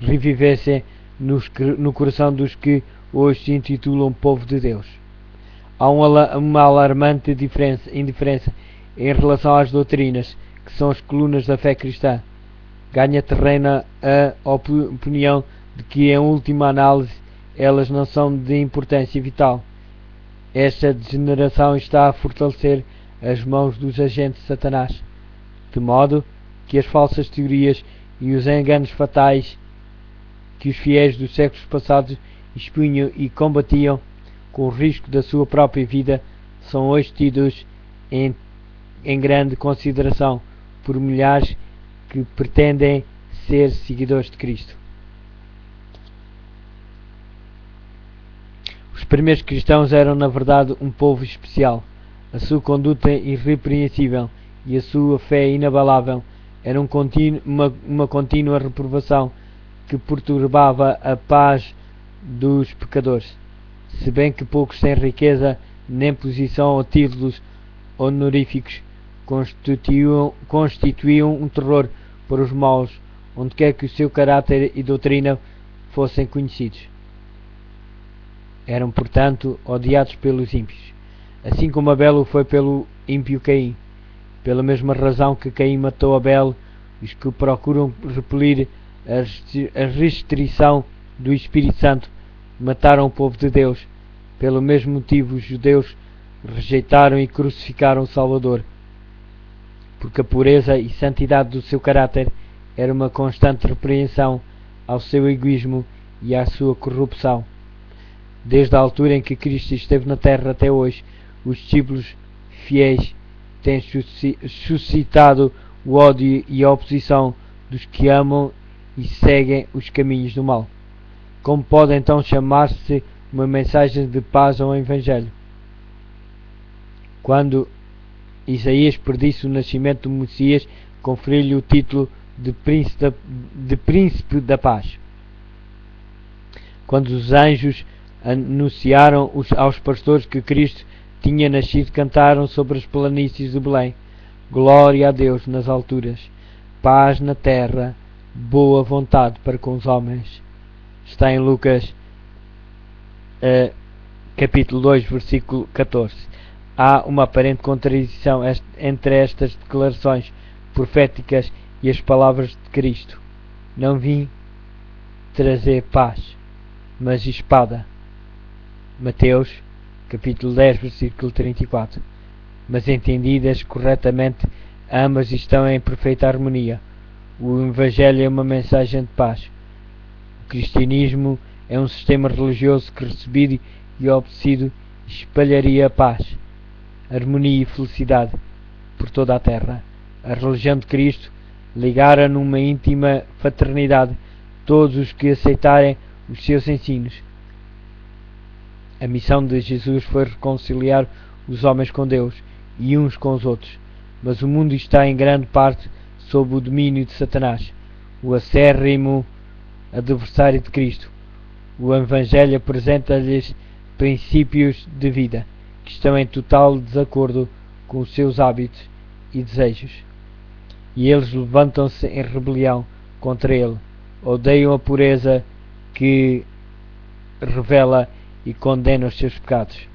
revivessem no coração dos que hoje se intitulam povo de Deus. Há uma alarmante indiferença em relação às doutrinas, que são as colunas da fé cristã. Ganha terreno a opinião de que, em última análise, elas não são de importância vital. Esta degeneração está a fortalecer as mãos dos agentes de Satanás, de modo que as falsas teorias e os enganos fatais que os fiéis dos séculos passados expunham e combatiam com o risco da sua própria vida são hoje tidos em grande consideração por milhares que pretendem ser seguidores de Cristo. Os primeiros cristãos eram, na verdade, um povo especial. A sua conduta irrepreensível e a sua fé inabalável eram uma contínua reprovação que perturbava a paz dos pecadores. Se bem que poucos sem riqueza, nem posição ou títulos honoríficos constituíam um terror para os maus, onde quer que o seu caráter e doutrina fossem conhecidos. Eram, portanto, odiados pelos ímpios, assim como Abel o foi pelo ímpio Caim. Pela mesma razão que Caim matou Abel, os que procuram repelir a restrição do Espírito Santo mataram o povo de Deus. Pelo mesmo motivo, os judeus rejeitaram e crucificaram o Salvador, porque a pureza e santidade do seu caráter era uma constante repreensão ao seu egoísmo e à sua corrupção. Desde a altura em que Cristo esteve na terra até hoje, os discípulos fiéis têm suscitado o ódio e a oposição dos que amam e seguem os caminhos do mal. Como pode então chamar-se uma mensagem de paz ao Evangelho? Quando Isaías predisse o nascimento do Messias, conferiu-lhe o título de Príncipe da Paz. Quando os anjos anunciaram aos pastores que Cristo tinha nascido, cantaram sobre as planícies de Belém: glória a Deus nas alturas, paz na terra, boa vontade para com os homens. Está em Lucas capítulo 2, versículo 14. Há uma aparente contradição entre estas declarações proféticas e as palavras de Cristo: não vim trazer paz, mas espada. Mateus capítulo 10, versículo 34. Mas entendidas corretamente, ambas estão em perfeita harmonia. O Evangelho é uma mensagem de paz. O cristianismo é um sistema religioso que, recebido e obedecido, espalharia a paz, harmonia e felicidade por toda a terra. A religião de Cristo ligara numa íntima fraternidade todos os que aceitarem os seus ensinos. A missão de Jesus foi reconciliar os homens com Deus e uns com os outros, mas o mundo está em grande parte sob o domínio de Satanás, o acérrimo adversário de Cristo. O Evangelho apresenta-lhes princípios de vida que estão em total desacordo com os seus hábitos e desejos, e eles levantam-se em rebelião contra ele, odeiam a pureza que revela e condena os seus pecados.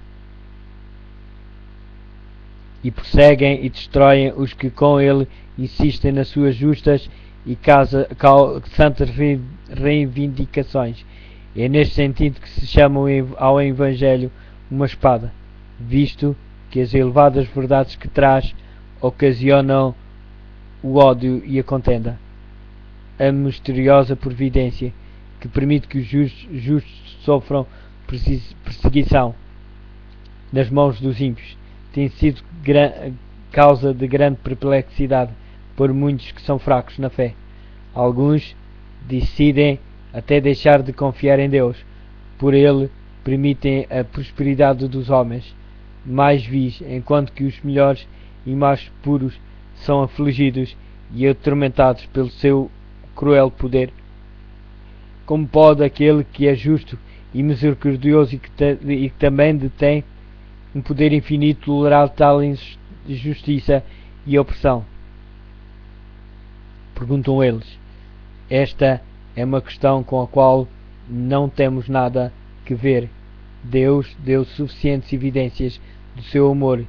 E perseguem e destroem os que com ele insistem nas suas justas e santas reivindicações. É neste sentido que se chama ao Evangelho uma espada, visto que as elevadas verdades que traz ocasionam o ódio e a contenda. A misteriosa providência que permite que os justos sofram perseguição nas mãos dos ímpios tem sido causa de grande perplexidade por muitos que são fracos na fé. Alguns decidem até deixar de confiar em Deus, por ele permitem a prosperidade dos homens mais vis, enquanto que os melhores e mais puros são afligidos e atormentados pelo seu cruel poder. Como pode aquele que é justo e misericordioso e que também detém um poder infinito tolerar tal injustiça e opressão? Perguntam eles. Esta é uma questão com a qual não temos nada que ver. Deus deu suficientes evidências do seu amor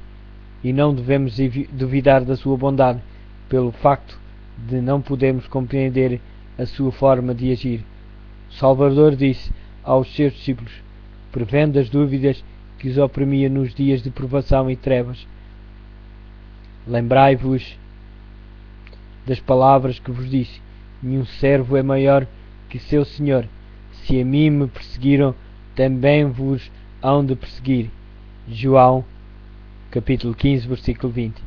e não devemos duvidar da sua bondade pelo facto de não podermos compreender a sua forma de agir. O Salvador disse aos seus discípulos, prevendo as dúvidas que os oprimia nos dias de provação e trevas: lembrai-vos das palavras que vos disse: nenhum servo é maior que seu senhor. Se a mim me perseguiram, também vos hão de perseguir. João capítulo 15, versículo 20.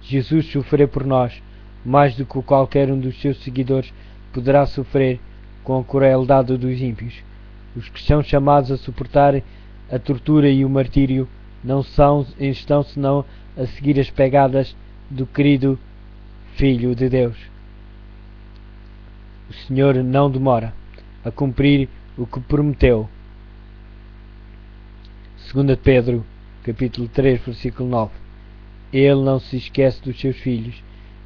Jesus sofreu por nós mais do que qualquer um dos seus seguidores poderá sofrer com a crueldade dos ímpios. Os que são chamados a suportar a tortura e o martírio não estão senão a seguir as pegadas do querido Filho de Deus. O Senhor não demora a cumprir o que prometeu. 2 Pedro capítulo 3, versículo 9. Ele não se esquece dos seus filhos,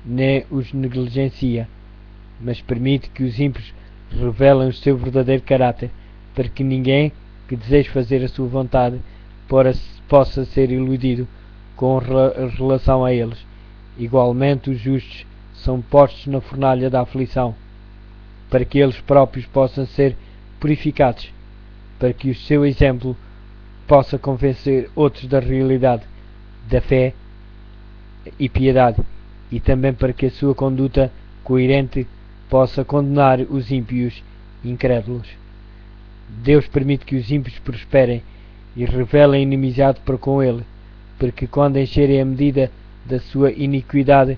nem os negligencia, mas permite que os ímpios revelem o seu verdadeiro caráter, para que ninguém que deseje fazer a sua vontade possa ser iludido com relação a eles. Igualmente os justos são postos na fornalha da aflição, para que eles próprios possam ser purificados, para que o seu exemplo possa convencer outros da realidade, da fé e piedade, e também para que a sua conduta coerente possa condenar os ímpios e incrédulos. Deus permite que os ímpios prosperem e revelem inimizade para com ele, para que quando encherem a medida da sua iniquidade,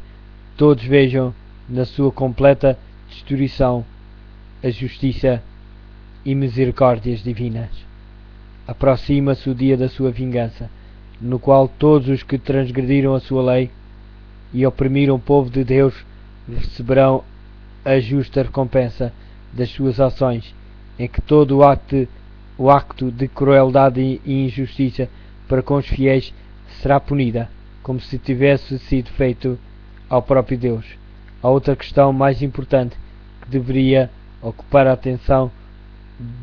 todos vejam na sua completa destruição a justiça e misericórdias divinas. Aproxima-se o dia da sua vingança, no qual todos os que transgrediram a sua lei e oprimiram o povo de Deus receberão a justa recompensa das suas ações, em que todo o acto de crueldade e injustiça para com os fiéis será punida, como se tivesse sido feito ao próprio Deus. Há outra questão mais importante que deveria ocupar a atenção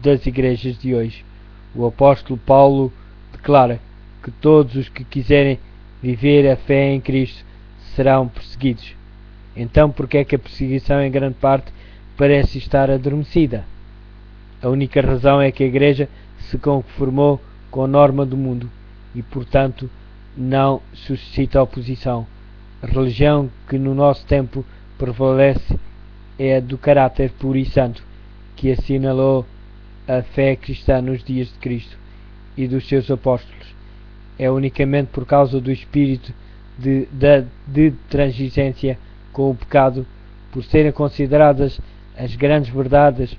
das igrejas de hoje. O apóstolo Paulo declara que todos os que quiserem viver a fé em Cristo serão perseguidos. Então, por que é que a perseguição em grande parte parece estar adormecida? A única razão é que a igreja se conformou com a norma do mundo e, portanto, não suscita oposição. A religião que no nosso tempo prevalece é a do caráter puro e santo, que assinalou a fé cristã nos dias de Cristo e dos seus apóstolos. É unicamente por causa do espírito de transigência com o pecado, por serem consideradas as grandes verdades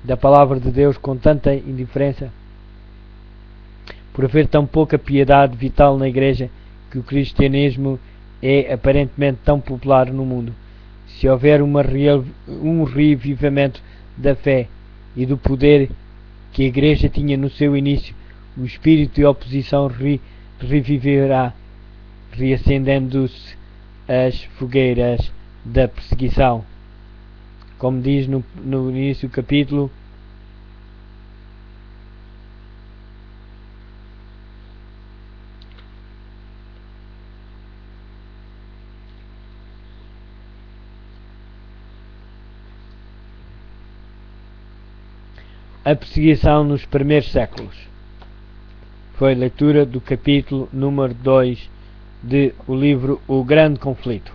da palavra de Deus com tanta indiferença, por haver tão pouca piedade vital na igreja, que o cristianismo é aparentemente tão popular no mundo. Se houver um revivamento da fé e do poder que a igreja tinha no seu início, o espírito de oposição reviverá, reacendendo-se as fogueiras da perseguição. Como diz no início do capítulo, A perseguição nos primeiros séculos. Foi leitura do capítulo número 2 de o livro O Grande Conflito.